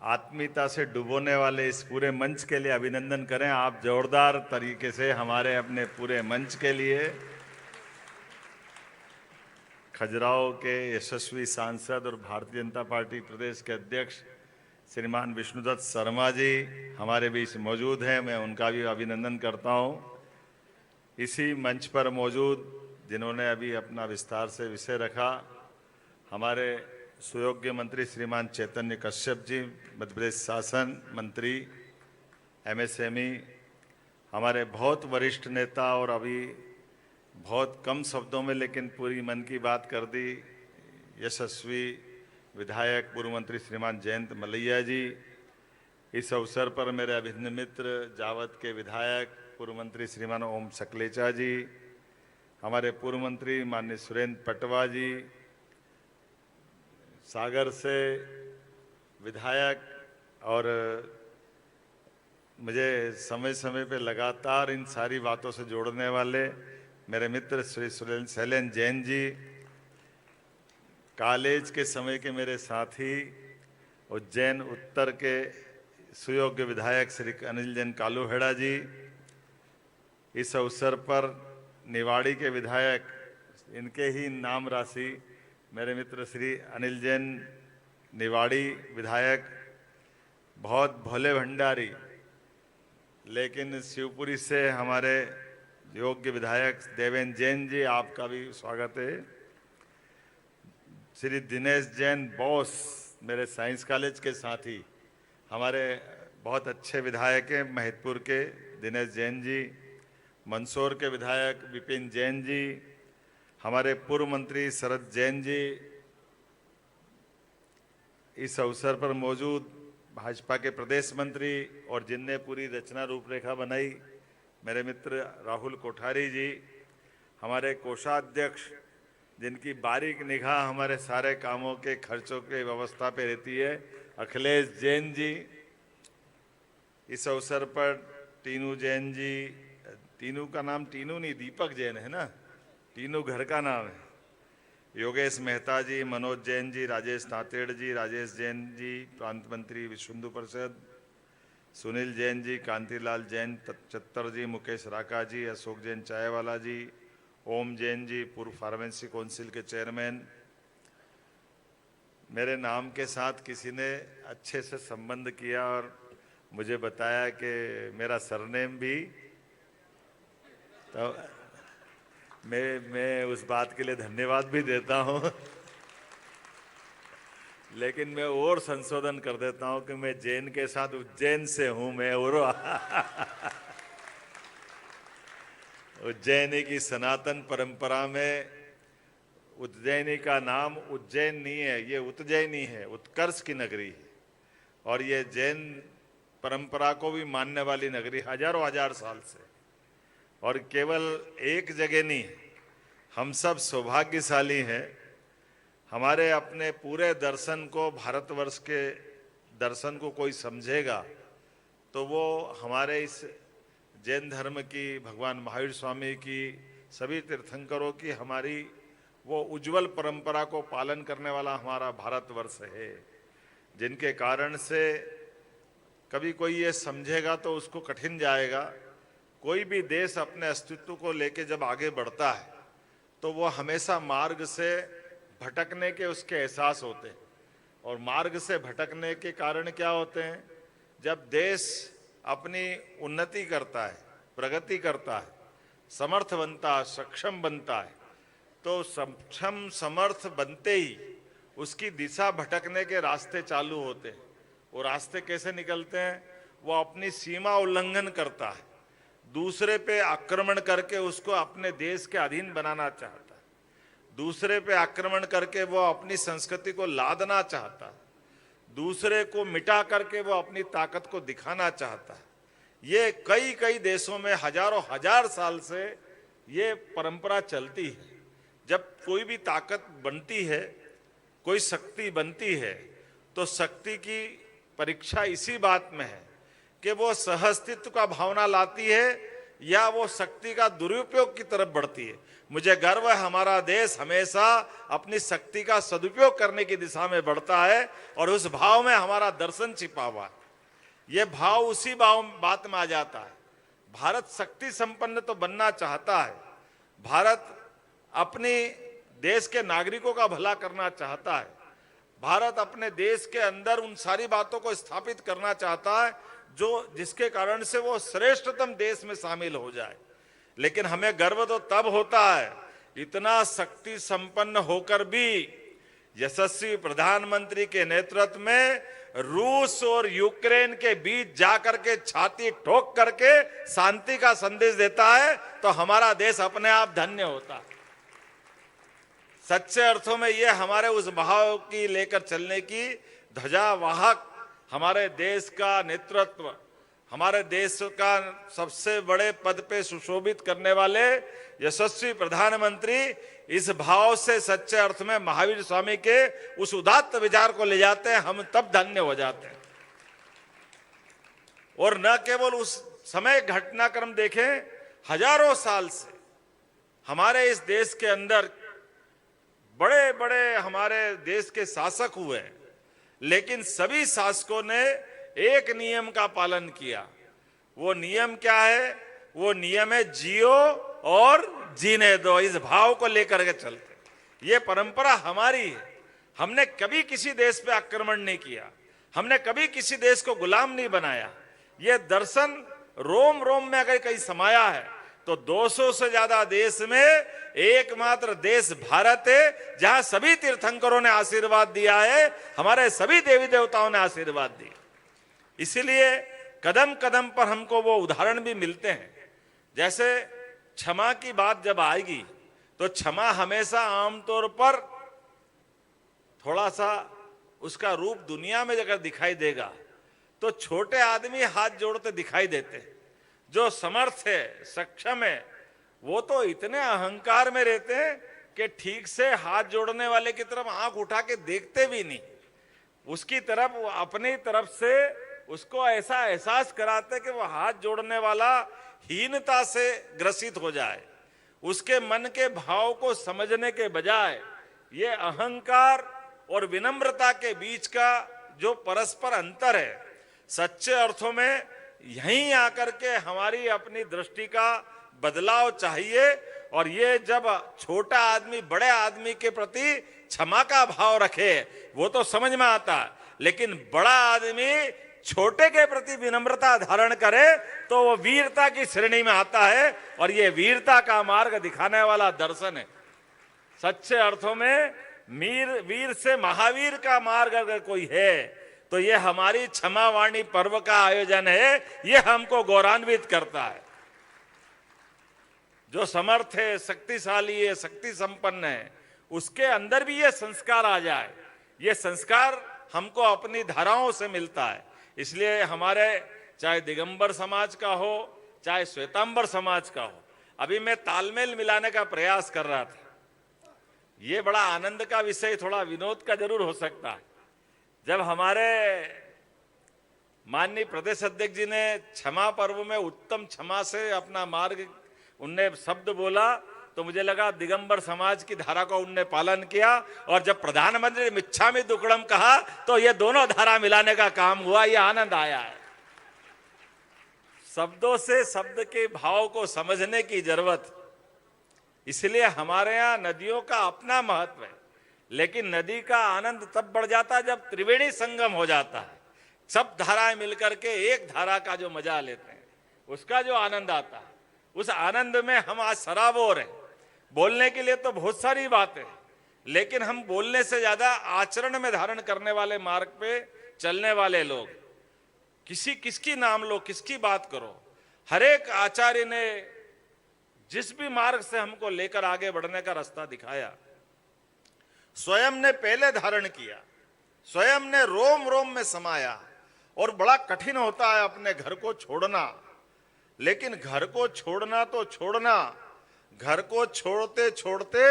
J: आत्मीयता से डुबोने वाले इस पूरे मंच के लिए अभिनंदन करें आप जोरदार तरीके से हमारे अपने पूरे मंच के लिए। खजुराहो के यशस्वी सांसद और भारतीय जनता पार्टी प्रदेश के अध्यक्ष श्रीमान विष्णुदत्त शर्मा जी हमारे बीच मौजूद हैं, मैं उनका भी अभिनंदन करता हूं। इसी मंच पर मौजूद जिन्होंने अभी अपना विस्तार से विषय रखा, हमारे सुयोग्य मंत्री श्रीमान चैतन्य कश्यप जी, मध्य प्रदेश शासन मंत्री MSME, हमारे बहुत वरिष्ठ नेता और अभी बहुत कम शब्दों में लेकिन पूरी मन की बात कर दी, यशस्वी विधायक पूर्व मंत्री श्रीमान जयंत मलैया जी। इस अवसर पर मेरे अभिन्न मित्र जावद के विधायक पूर्व मंत्री श्रीमान ओम सकलेचा जी, हमारे पूर्व मंत्री माननीय सुरेंद्र पटवा जी, सागर से विधायक और मुझे समय समय पे लगातार इन सारी बातों से जोड़ने वाले मेरे मित्र श्री शैलेंद्र जैन जी, कॉलेज के समय के मेरे साथी उज्जैन उत्तर के सुयोग्य विधायक श्री अनिल जैन कालूहेड़ा जी, इस अवसर पर निवाड़ी के विधायक, इनके ही नाम राशि मेरे मित्र श्री अनिल जैन निवाड़ी विधायक, बहुत भोले भंडारी लेकिन शिवपुरी से हमारे योग्य विधायक देवेंद्र जैन जी, आपका भी स्वागत है। श्री दिनेश जैन बॉस, मेरे साइंस कॉलेज के साथी, हमारे बहुत अच्छे विधायक हैं महिदपुर के दिनेश जैन जी, मंदसौर के विधायक विपिन जैन जी, हमारे पूर्व मंत्री शरद जैन जी, इस अवसर पर मौजूद भाजपा के प्रदेश मंत्री और जिनने पूरी रचना रूपरेखा बनाई मेरे मित्र राहुल कोठारी जी, हमारे कोषाध्यक्ष जिनकी बारीक निगाह हमारे सारे कामों के खर्चों के व्यवस्था पे रहती है, अखिलेश जैन जी। इस अवसर पर टीनू जैन जी, टीनू का नाम टीनू नहीं दीपक जैन है ना, टीनू घर का नाम है, योगेश मेहता जी, मनोज जैन जी, राजेश तातेड़ जी, राजेश जैन जी प्रांत मंत्री विश्व हिंदू परिषद, सुनील जैन जी, कांतिलाल जैन चत्तर जी, मुकेश राका जी, अशोक जैन चायवाला जी, ओम जैन जी पूर्व फार्मेसी काउंसिल के चेयरमैन। मेरे नाम के साथ किसी ने अच्छे से संबंध किया और मुझे बताया कि मेरा सरनेम भी, तो मैं उस बात के लिए धन्यवाद भी देता हूं लेकिन मैं और संशोधन कर देता हूं कि मैं जैन के साथ उज्जैन से हूं। मैं और उज्जैनी की सनातन परंपरा में उज्जैनी का नाम उज्जैन नहीं है, ये उज्जैनी है, उत्कर्ष की नगरी है। और ये जैन परंपरा को भी मानने वाली नगरी हजारों हजार साल से, और केवल एक जगह नहीं, हम सब सौभाग्यशाली हैं। हमारे अपने पूरे दर्शन को, भारतवर्ष के दर्शन को कोई समझेगा तो वो हमारे इस जैन धर्म की, भगवान महावीर स्वामी की, सभी तीर्थंकरों की हमारी वो उज्जवल परंपरा को पालन करने वाला हमारा भारतवर्ष है, जिनके कारण से कभी कोई ये समझेगा तो उसको कठिन जाएगा। कोई भी देश अपने अस्तित्व को लेके जब आगे बढ़ता है तो वो हमेशा मार्ग से भटकने के उसके एहसास होते हैं, और मार्ग से भटकने के कारण क्या होते हैं? जब देश अपनी उन्नति करता है, प्रगति करता है, समर्थ बनता है, सक्षम बनता है, तो सक्षम समर्थ बनते ही उसकी दिशा भटकने के रास्ते चालू होते हैं। वो रास्ते कैसे निकलते हैं? वो अपनी सीमा उल्लंघन करता है, दूसरे पे आक्रमण करके उसको अपने देश के अधीन बनाना चाहता है, दूसरे पे आक्रमण करके वो अपनी संस्कृति को लादना चाहता है, दूसरे को मिटा करके वो अपनी ताकत को दिखाना चाहता है। ये कई कई देशों में हजारों हजार साल से ये परंपरा चलती है। जब कोई भी ताकत बनती है, कोई शक्ति बनती है, तो शक्ति की परीक्षा इसी बात में है कि वो सहअस्तित्व का भावना लाती है या वो शक्ति का दुरुपयोग की तरफ बढ़ती है। मुझे गर्व है, हमारा देश हमेशा अपनी शक्ति का सदुपयोग करने की दिशा में बढ़ता है, और उस भाव में हमारा दर्शन छिपा हुआ है। ये भाव उसी बात में आ जाता है। भारत शक्ति संपन्न तो बनना चाहता है, भारत अपने देश के नागरिकों का भला करना चाहता है, भारत अपने देश के अंदर उन सारी बातों को स्थापित करना चाहता है जो जिसके कारण से वो श्रेष्ठतम देश में शामिल हो जाए। लेकिन हमें गर्व तो तब होता है, इतना शक्ति संपन्न होकर भी यशस्वी प्रधानमंत्री के नेतृत्व में रूस और यूक्रेन के बीच जाकर के छाती ठोक करके शांति का संदेश देता है, तो हमारा देश अपने आप धन्य होता है। सच्चे अर्थों में ये हमारे उस भाव की लेकर चलने की ध्वजावाहक हमारे देश का नेतृत्व, हमारे देश का सबसे बड़े पद पे सुशोभित करने वाले यशस्वी प्रधानमंत्री इस भाव से सच्चे अर्थ में महावीर स्वामी के उस उदात्त विचार को ले जाते हैं, हम तब धन्य हो जाते हैं। और न केवल उस समय घटनाक्रम देखें, हजारों साल से हमारे इस देश के अंदर बड़े बड़े हमारे देश के शासक हुए, लेकिन सभी शासकों ने एक नियम का पालन किया। वो नियम क्या है? वो नियम है जियो और जीने दो। इस भाव को लेकर के चलते, ये परंपरा हमारी है। हमने कभी किसी देश पे आक्रमण नहीं किया, हमने कभी किसी देश को गुलाम नहीं बनाया। ये दर्शन रोम रोम में अगर कहीं समाया है तो 200 से ज्यादा देश में एकमात्र देश भारत है, जहां सभी तीर्थंकरों ने आशीर्वाद दिया है, हमारे सभी देवी देवताओं ने आशीर्वाद दिया। इसीलिए कदम कदम पर हमको वो उदाहरण भी मिलते हैं। जैसे क्षमा की बात जब आएगी तो क्षमा हमेशा आमतौर पर थोड़ा सा उसका रूप दुनिया में अगर दिखाई देगा तो छोटे आदमी हाथ जोड़ते दिखाई देते हैं। जो समर्थ है, सक्षम है, वो तो इतने अहंकार में रहते हैं कि ठीक से हाथ जोड़ने वाले की तरफ आंख उठा के देखते भी नहीं, उसकी तरफ अपनी तरफ से उसको ऐसा एहसास कराते कि वो हाथ जोड़ने वाला हीनता से ग्रसित हो जाए। उसके मन के भाव को समझने के बजाय ये अहंकार और विनम्रता के बीच का जो परस्पर अंतर है, सच्चे अर्थों में यहीं आकर के हमारी अपनी दृष्टि का बदलाव चाहिए। और ये जब छोटा आदमी बड़े आदमी के प्रति क्षमा का भाव रखे वो तो समझ में आता है, लेकिन बड़ा आदमी छोटे के प्रति विनम्रता धारण करे तो वो वीरता की श्रेणी में आता है। और ये वीरता का मार्ग दिखाने वाला दर्शन है। सच्चे अर्थों में वीर से महावीर का मार्ग अगर कोई है तो ये हमारी क्षमावाणी पर्व का आयोजन है। ये हमको गौरवान्वित करता है। जो समर्थ है, शक्तिशाली है, शक्ति संपन्न है, उसके अंदर भी ये संस्कार आ जाए। ये संस्कार हमको अपनी धाराओं से मिलता है। इसलिए हमारे चाहे दिगंबर समाज का हो चाहे श्वेतांबर समाज का हो, अभी मैं तालमेल मिलाने का प्रयास कर रहा था। ये बड़ा आनंद का विषय, थोड़ा विनोद का जरूर हो सकता है। जब हमारे माननीय प्रदेश अध्यक्ष जी ने क्षमा पर्व में उत्तम क्षमा से अपना मार्ग उनने शब्द बोला, तो मुझे लगा दिगंबर समाज की धारा को उनने पालन किया, और जब प्रधानमंत्री मिच्छामि दुक्कड़म कहा तो ये दोनों धारा मिलाने का काम हुआ। ये आनंद आया है। शब्दों से शब्द के भाव को समझने की जरूरत, इसलिए हमारे यहाँ नदियों का अपना महत्व है, लेकिन नदी का आनंद तब बढ़ जाता है जब त्रिवेणी संगम हो जाता है। सब धाराएं मिलकर के एक धारा का जो मजा लेते हैं, उसका जो आनंद आता है, उस आनंद में हम आज सराबोर हैं। बोलने के लिए तो बहुत सारी बातें, लेकिन हम बोलने से ज्यादा आचरण में धारण करने वाले मार्ग पे चलने वाले लोग। किसकी नाम लो, किसकी बात करो, हर एक आचार्य ने जिस भी मार्ग से हमको लेकर आगे बढ़ने का रास्ता दिखाया, स्वयं ने पहले धारण किया, स्वयं ने रोम रोम में समाया। और बड़ा कठिन होता है अपने घर को छोड़ना, लेकिन घर को छोड़ना तो छोड़ना, घर को छोड़ते छोड़ते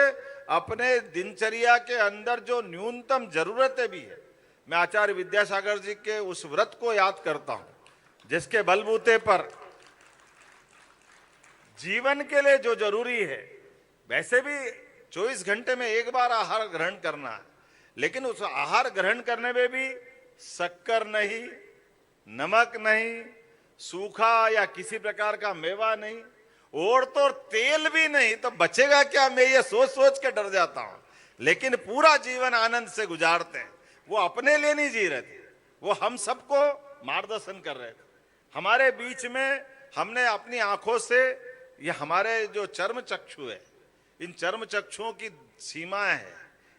J: अपने दिनचर्या के अंदर जो न्यूनतम जरूरतें भी है, मैं आचार्य विद्यासागर जी के उस व्रत को याद करता हूं, जिसके बलबूते पर जीवन के लिए जो जरूरी है, वैसे भी 24 घंटे में एक बार आहार ग्रहण करना है, लेकिन उस आहार ग्रहण करने में भी शक्कर नहीं, नमक नहीं, सूखा या किसी प्रकार का मेवा नहीं, और तो तेल भी नहीं, तो बचेगा क्या? मैं ये सोच सोच के डर जाता हूं। लेकिन पूरा जीवन आनंद से गुजारते हैं। वो अपने लिए नहीं जी रहे थे, वो हम सबको मार्गदर्शन कर रहे थे। हमारे बीच में हमने अपनी आंखों से, ये हमारे जो चर्म चक्षु है, इन चर्म चक्षुओं की सीमाएं हैं,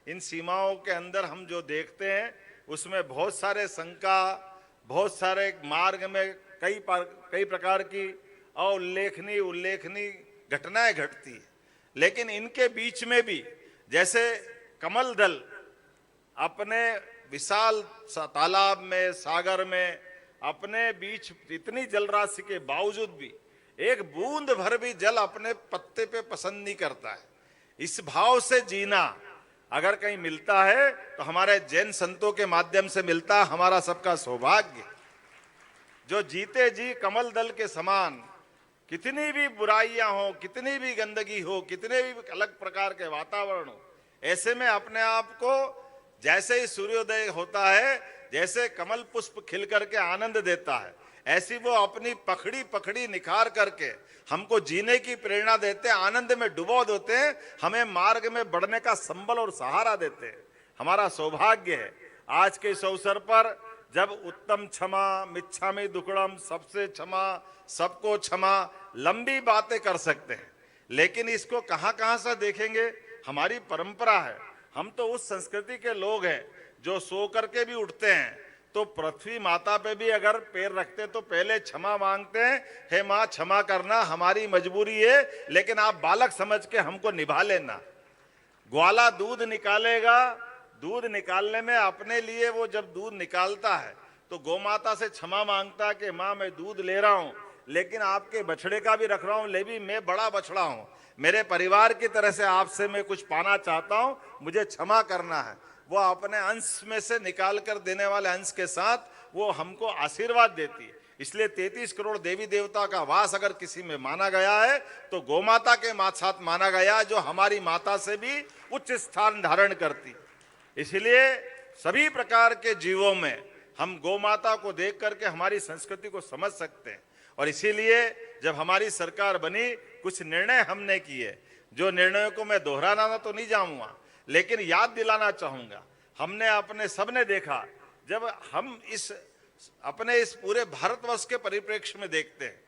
J: इन सीमाओं के अंदर हम जो देखते हैं उसमें बहुत सारे शंका, बहुत सारे मार्ग में कई प्रकार की उल्लेखनीय घटनाएं घटती है। लेकिन इनके बीच में भी जैसे कमल दल अपने विशाल तालाब में, सागर में, अपने बीच इतनी जलराशि के बावजूद भी एक बूंद भर भी जल अपने पत्ते पे पसंद नहीं करता है। इस भाव से जीना अगर कहीं मिलता है तो हमारे जैन संतों के माध्यम से मिलता। हमारा सबका सौभाग्य जो जीते जी कमल दल के समान, कितनी भी बुराइयां हो, कितनी भी गंदगी हो, कितने भी अलग प्रकार के वातावरण हो, ऐसे में अपने आप को जैसे ही सूर्योदय होता है, जैसे कमल पुष्प खिल करके आनंद देता है, ऐसी वो अपनी पखड़ी निखार करके हमको जीने की प्रेरणा देते हैं, आनंद में डुबो देते हैं, हमें मार्ग में बढ़ने का संबल और सहारा देते हैं। हमारा सौभाग्य है आज के इस अवसर पर जब उत्तम क्षमा, मिच्छामि दुक्कड़म, सबसे क्षमा, सबको क्षमा, लंबी बातें कर सकते हैं, लेकिन इसको कहां से देखेंगे? हमारी परंपरा है, हम तो उस संस्कृति के लोग हैं जो सो करके भी उठते हैं तो पृथ्वी माता पे भी अगर पैर रखते तो पहले क्षमा मांगते हैं, हे माँ क्षमा करना, हमारी मजबूरी है, लेकिन आप बालक समझ के हमको निभा लेना। ग्वाला दूध निकालेगा, दूध निकालने में अपने लिए वो जब दूध निकालता है तो गौमाता से क्षमा मांगता है कि माँ मैं दूध ले रहा हूं, लेकिन आपके बछड़े का भी रख रहा हूं, ले भी मैं बड़ा बछड़ा हूं, मेरे परिवार की तरह से आपसे मैं कुछ पाना चाहता हूं, मुझे क्षमा करना है। वो अपने अंश में से निकाल कर देने वाले अंश के साथ वो हमको आशीर्वाद देती है। इसलिए 33 करोड़ देवी देवता का वास अगर किसी में माना गया है तो गौमाता के साथ माना गया, जो हमारी माता से भी उच्च स्थान धारण करती। इसलिए सभी प्रकार के जीवों में हम गौमाता को देख करके हमारी संस्कृति को समझ सकते हैं। और इसीलिए जब हमारी सरकार बनी, कुछ निर्णय हमने किए, जो निर्णयों को मैं दोहराना तो नहीं जाऊंगा, लेकिन याद दिलाना चाहूंगा। हमने अपने सबने देखा, जब हम अपने इस पूरे भारतवर्ष के परिप्रेक्ष्य में देखते हैं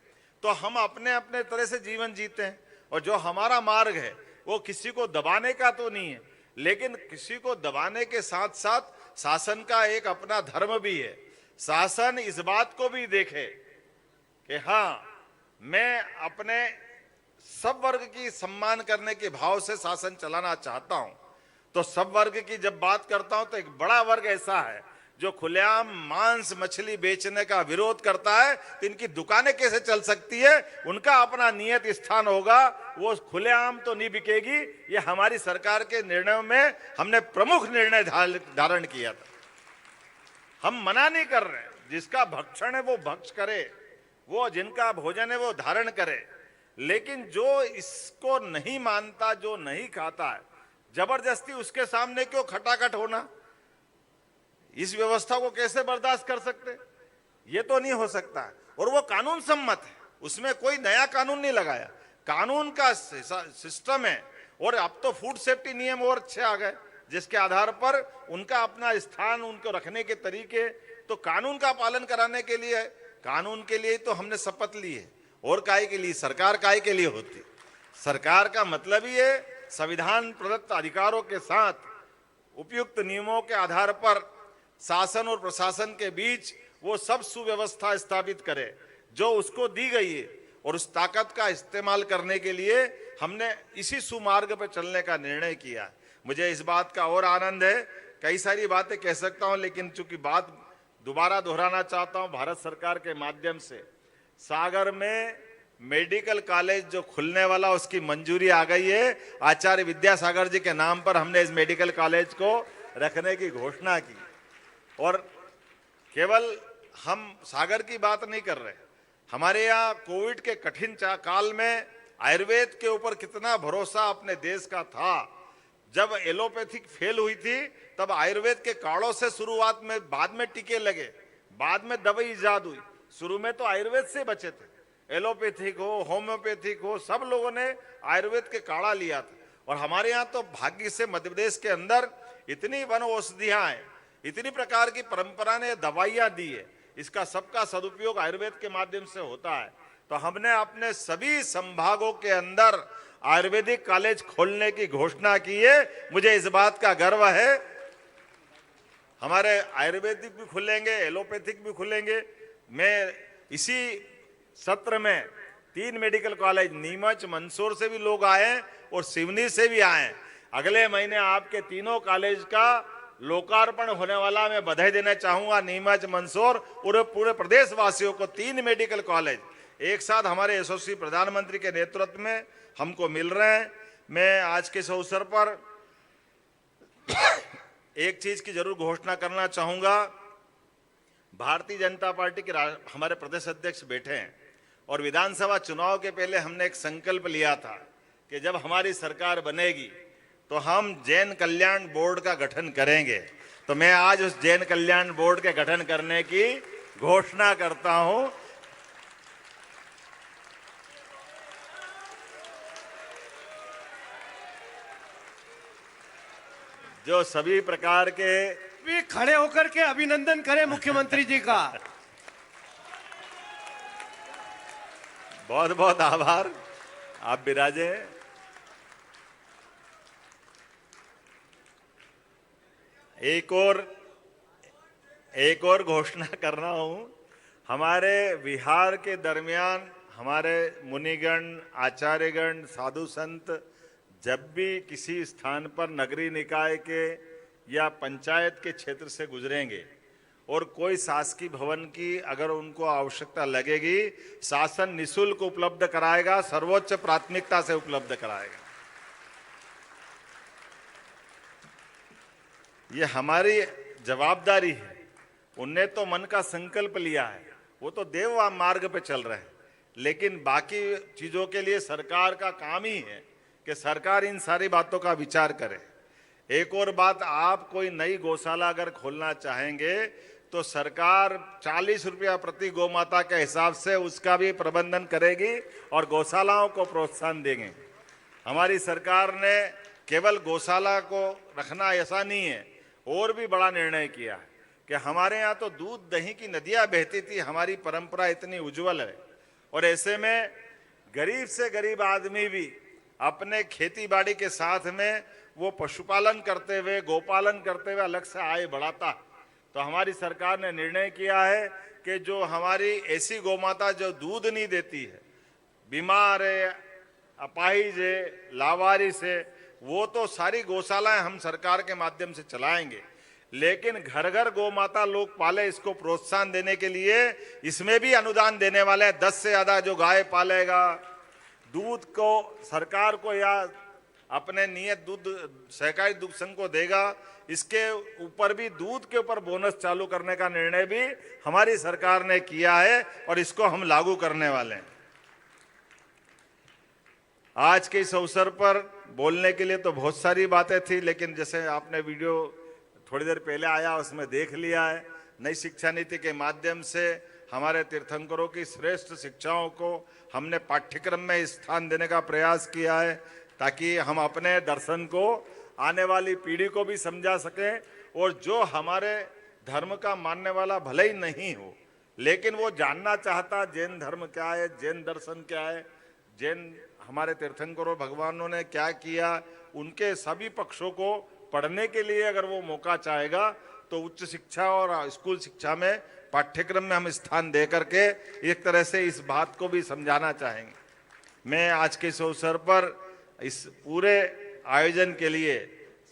J: तो हम अपने अपने तरह से जीवन जीते हैं, और जो हमारा मार्ग है वो किसी को दबाने का तो नहीं है, लेकिन किसी को दबाने के साथ साथ शासन का एक अपना धर्म भी है। शासन इस बात को भी देखे कि हाँ, मैं अपने सब वर्ग की सम्मान करने के भाव से शासन चलाना चाहता हूं। तो सब वर्ग की जब बात करता हूं तो एक बड़ा वर्ग ऐसा है जो खुलेआम मांस मछली बेचने का विरोध करता है, तो इनकी दुकानें कैसे चल सकती है? उनका अपना नियत स्थान होगा, वो खुलेआम तो नहीं बिकेगी। ये हमारी सरकार के निर्णयों में हमने प्रमुख निर्णय धारण किया था। हम मना नहीं कर रहे, जिसका भक्षण है वो भक्ष करे, वो जिनका भोजन है वो धारण करे, लेकिन जो इसको नहीं मानता, जो नहीं खाता है, जबरदस्ती उसके सामने क्यों खटाखट होना? इस व्यवस्था को कैसे बर्दाश्त कर सकते? ये तो नहीं हो सकता है। और वो कानून सम्मत है, उसमें कोई नया कानून नहीं लगाया, कानून का सिस्टम है। और अब तो फूड सेफ्टी नियम और अच्छे आ गए, जिसके आधार पर उनका अपना स्थान, उनको रखने के तरीके, तो कानून का पालन कराने के लिए, कानून के लिए तो हमने शपथ ली है। और काहे के लिए? सरकार काहे के लिए होती? सरकार का मतलब ही है संविधान प्रदत्त अधिकारों के साथ उपयुक्त नियमों के आधार पर शासन और प्रशासन के बीच वो सब सुव्यवस्था स्थापित करे जो उसको दी गई है। और उस ताकत का इस्तेमाल करने के लिए हमने इसी सुमार्ग पर चलने का निर्णय किया। मुझे इस बात का और आनंद है, कई सारी बातें कह सकता हूं, लेकिन चूंकि बात दोबारा दोहराना चाहता हूं, भारत सरकार के माध्यम से सागर में मेडिकल कॉलेज जो खुलने वाला, उसकी मंजूरी आ गई है। आचार्य विद्यासागर जी के नाम पर हमने इस मेडिकल कॉलेज को रखने की घोषणा की। और केवल हम सागर की बात नहीं कर रहे, हमारे यहाँ कोविड के कठिन काल में आयुर्वेद के ऊपर कितना भरोसा अपने देश का था। जब एलोपैथिक फेल हुई थी, तब आयुर्वेद के काढ़ों से शुरुआत में, बाद में टीके लगे, बाद में दवाई इजाद हुई। शुरू में तो आयुर्वेद से बचे थे, एलोपैथिक हो, होम्योपैथिक हो, सब लोगों ने आयुर्वेद के काढ़ा लिया था। और हमारे यहाँ तो भाग्य से मध्य प्रदेश के अंदर इतनी वन औषधियां हैं, इतनी प्रकार की परंपरा ने दवाइयां दी है, इसका सबका सदुपयोग आयुर्वेद के माध्यम से होता है। तो हमने अपने सभी संभागों के अंदर आयुर्वेदिक कॉलेज खोलने की घोषणा की है। मुझे इस बात का गर्व है, हमारे आयुर्वेदिक भी खुलेंगे, एलोपैथिक भी खुलेंगे। मैं इसी सत्र में 3 मेडिकल कॉलेज, नीमच, मंदसौर से भी लोग आए और सिवनी से भी आए। अगले महीने आपके तीनों कॉलेज का लोकार्पण होने वाला, मैं बधाई देना चाहूंगा नीमच, मंदसौर और पूरे प्रदेश वासियों को। 3 मेडिकल कॉलेज एक साथ हमारे यशस्वी प्रधानमंत्री के नेतृत्व में हमको मिल रहे हैं। मैं आज के इस अवसर पर एक चीज की जरूर घोषणा करना चाहूंगा। भारतीय जनता पार्टी के हमारे प्रदेश अध्यक्ष बैठे हैं और विधानसभा चुनाव के पहले हमने एक संकल्प लिया था कि जब हमारी सरकार बनेगी तो हम जैन कल्याण बोर्ड का गठन करेंगे। तो मैं आज उस जैन कल्याण बोर्ड के गठन करने की घोषणा करता हूं। जो सभी प्रकार के,
A: भी खड़े होकर के अभिनंदन करें मुख्यमंत्री जी का।
J: बहुत बहुत आभार, आप विराजे। एक और घोषणा कर रहा हूं। हमारे विहार के दरमियान हमारे मुनिगण, आचार्यगण, साधु संत जब भी किसी स्थान पर नगरीय निकाय के या पंचायत के क्षेत्र से गुजरेंगे और कोई शासकीय भवन की अगर उनको आवश्यकता लगेगी, शासन निःशुल्क उपलब्ध कराएगा, सर्वोच्च प्राथमिकता से उपलब्ध कराएगा। ये हमारी जवाबदारी है। उनने तो मन का संकल्प लिया है, वो तो देव मार्ग पे चल रहे हैं, लेकिन बाकी चीजों के लिए सरकार का काम ही है कि सरकार इन सारी बातों का विचार करे। एक और बात, आप कोई नई गौशाला अगर खोलना चाहेंगे तो सरकार 40 रुपया प्रति गौमाता के हिसाब से उसका भी प्रबंधन करेगी और गौशालाओं को प्रोत्साहन देंगे। हमारी सरकार ने केवल गौशाला को रखना ऐसा नहीं है, और भी बड़ा निर्णय किया है कि हमारे यहाँ तो दूध दही की नदियाँ बहती थी, हमारी परंपरा इतनी उज्जवल है। और ऐसे में गरीब से गरीब आदमी भी अपने खेती बाड़ी के साथ में वो पशुपालन करते हुए, गोपालन करते हुए अलग से आय बढ़ाता। तो हमारी सरकार ने निर्णय किया है कि जो हमारी ऐसी गौमाता जो दूध नहीं देती है, बीमार है, अपाहिज है, लावारिस है, वो तो सारी गौशालाएं हम सरकार के माध्यम से चलाएंगे। लेकिन घर घर गौ माता लोग पाले, इसको प्रोत्साहन देने के लिए इसमें भी अनुदान देने वाले हैं। 10 से ज्यादा जो गाय पालेगा, दूध को सरकार को या अपने नियत दूध सहकारी दुग्ध संघ को देगा, इसके ऊपर भी दूध के ऊपर बोनस चालू करने का निर्णय भी हमारी सरकार ने किया है और इसको हम लागू करने वाले हैं। आज के इस अवसर पर बोलने के लिए तो बहुत सारी बातें थी, लेकिन जैसे आपने वीडियो थोड़ी देर पहले आया उसमें देख लिया है, नई शिक्षा नीति के माध्यम से हमारे तीर्थंकरों की श्रेष्ठ शिक्षाओं को हमने पाठ्यक्रम में स्थान देने का प्रयास किया है, ताकि हम अपने दर्शन को आने वाली पीढ़ी को भी समझा सकें, और जो हमारे धर्म का मानने वाला भले ही नहीं हो लेकिन वो जानना चाहता जैन धर्म क्या है, जैन दर्शन क्या है, जैन हमारे तीर्थंकरों भगवानों ने क्या किया, उनके सभी पक्षों को पढ़ने के लिए अगर वो मौका चाहेगा तो उच्च शिक्षा और स्कूल शिक्षा में पाठ्यक्रम में हम स्थान दे करके एक तरह से इस बात को भी समझाना चाहेंगे। मैं आज के इस अवसर पर इस पूरे आयोजन के लिए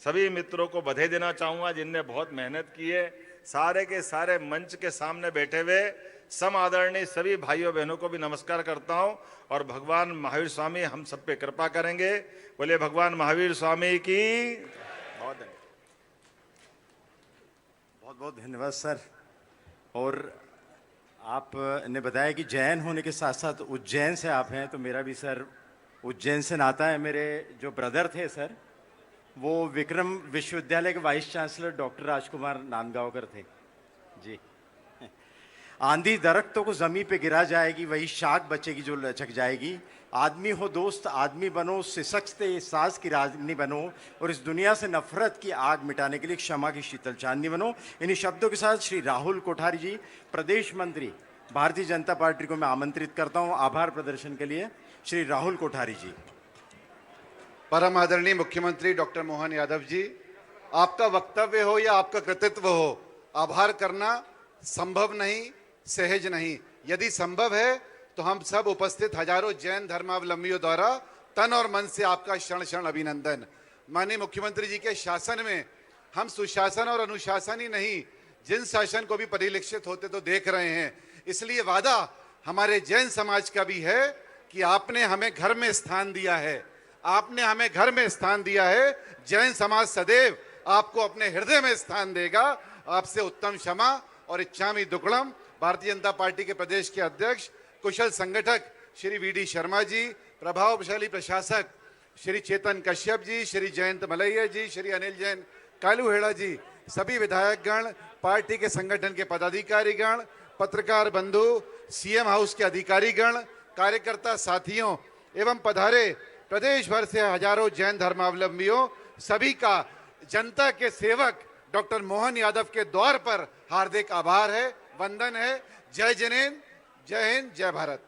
J: सभी मित्रों को बधाई देना चाहूँगा जिनने बहुत मेहनत की है। सारे के सारे मंच के सामने बैठे हुए सम आदरणीय सभी भाइयों बहनों को भी नमस्कार करता हूं और भगवान महावीर स्वामी हम सब पे कृपा करेंगे। बोले भगवान महावीर स्वामी की
F: बहुत बहुत धन्यवाद सर। और आपने बताया कि जैन होने के साथ साथ उज्जैन से आप हैं, तो मेरा भी सर उज्जैन से नाता है। मेरे जो ब्रदर थे सर, वो विक्रम विश्वविद्यालय के वाइस चांसलर डॉक्टर राजकुमार नांदगांवकर थे जी। आंधी दरख्तों को जमीन पे गिरा जाएगी, वही शाख बचेगी जो लचक जाएगी। आदमी हो दोस्त आदमी बनो, सिसकते सास की राजनी बनो, और इस दुनिया से नफरत की आग मिटाने के लिए क्षमा की शीतल चांदनी बनो। इन्हीं शब्दों के साथ श्री राहुल कोठारी जी, प्रदेश मंत्री भारतीय जनता पार्टी को मैं आमंत्रित करता हूं आभार प्रदर्शन के लिए। श्री राहुल कोठारी जी।
B: परम आदरणीय मुख्यमंत्री डॉक्टर मोहन यादव जी, आपका वक्तव्य हो या आपका कृतित्व हो, आभार करना संभव नहीं, सहज नहीं। यदि संभव है तो हम सब उपस्थित हजारों जैन धर्मावलंबियों द्वारा तन और मन से आपका क्षण क्षण अभिनंदन। माननीय मुख्यमंत्री जी के शासन में हम सुशासन और अनुशासन ही नहीं, जिन शासन को भी परिलक्षित होते तो देख रहे हैं। इसलिए वादा हमारे जैन समाज का भी है कि आपने हमें घर में स्थान दिया है, आपने हमें घर में स्थान दिया है। जैन समाज सदैव आपको अपने हृदय में स्थान देगा। आपसे उत्तम क्षमा और इच्छामि दुक्कड़म। भारतीय जनता पार्टी के प्रदेश के अध्यक्ष कुशल संगठक श्री वीडी शर्मा जी, प्रभावशाली प्रशासक श्री चेतन कश्यप जी, श्री जयंत मलैया जी, श्री अनिल जैन कालूहेड़ा जी, सभी विधायकगण, पार्टी के संगठन के पदाधिकारीगण, पत्रकार बंधु, सीएम हाउस के अधिकारीगण, कार्यकर्ता साथियों एवं पधारे प्रदेश भर से हजारों जैन धर्मावलंबियों, सभी का जनता के सेवक डॉक्टर मोहन यादव के द्वार पर हार्दिक आभार है, वंदन है। जय जैन, जय हिंद, जय भारत।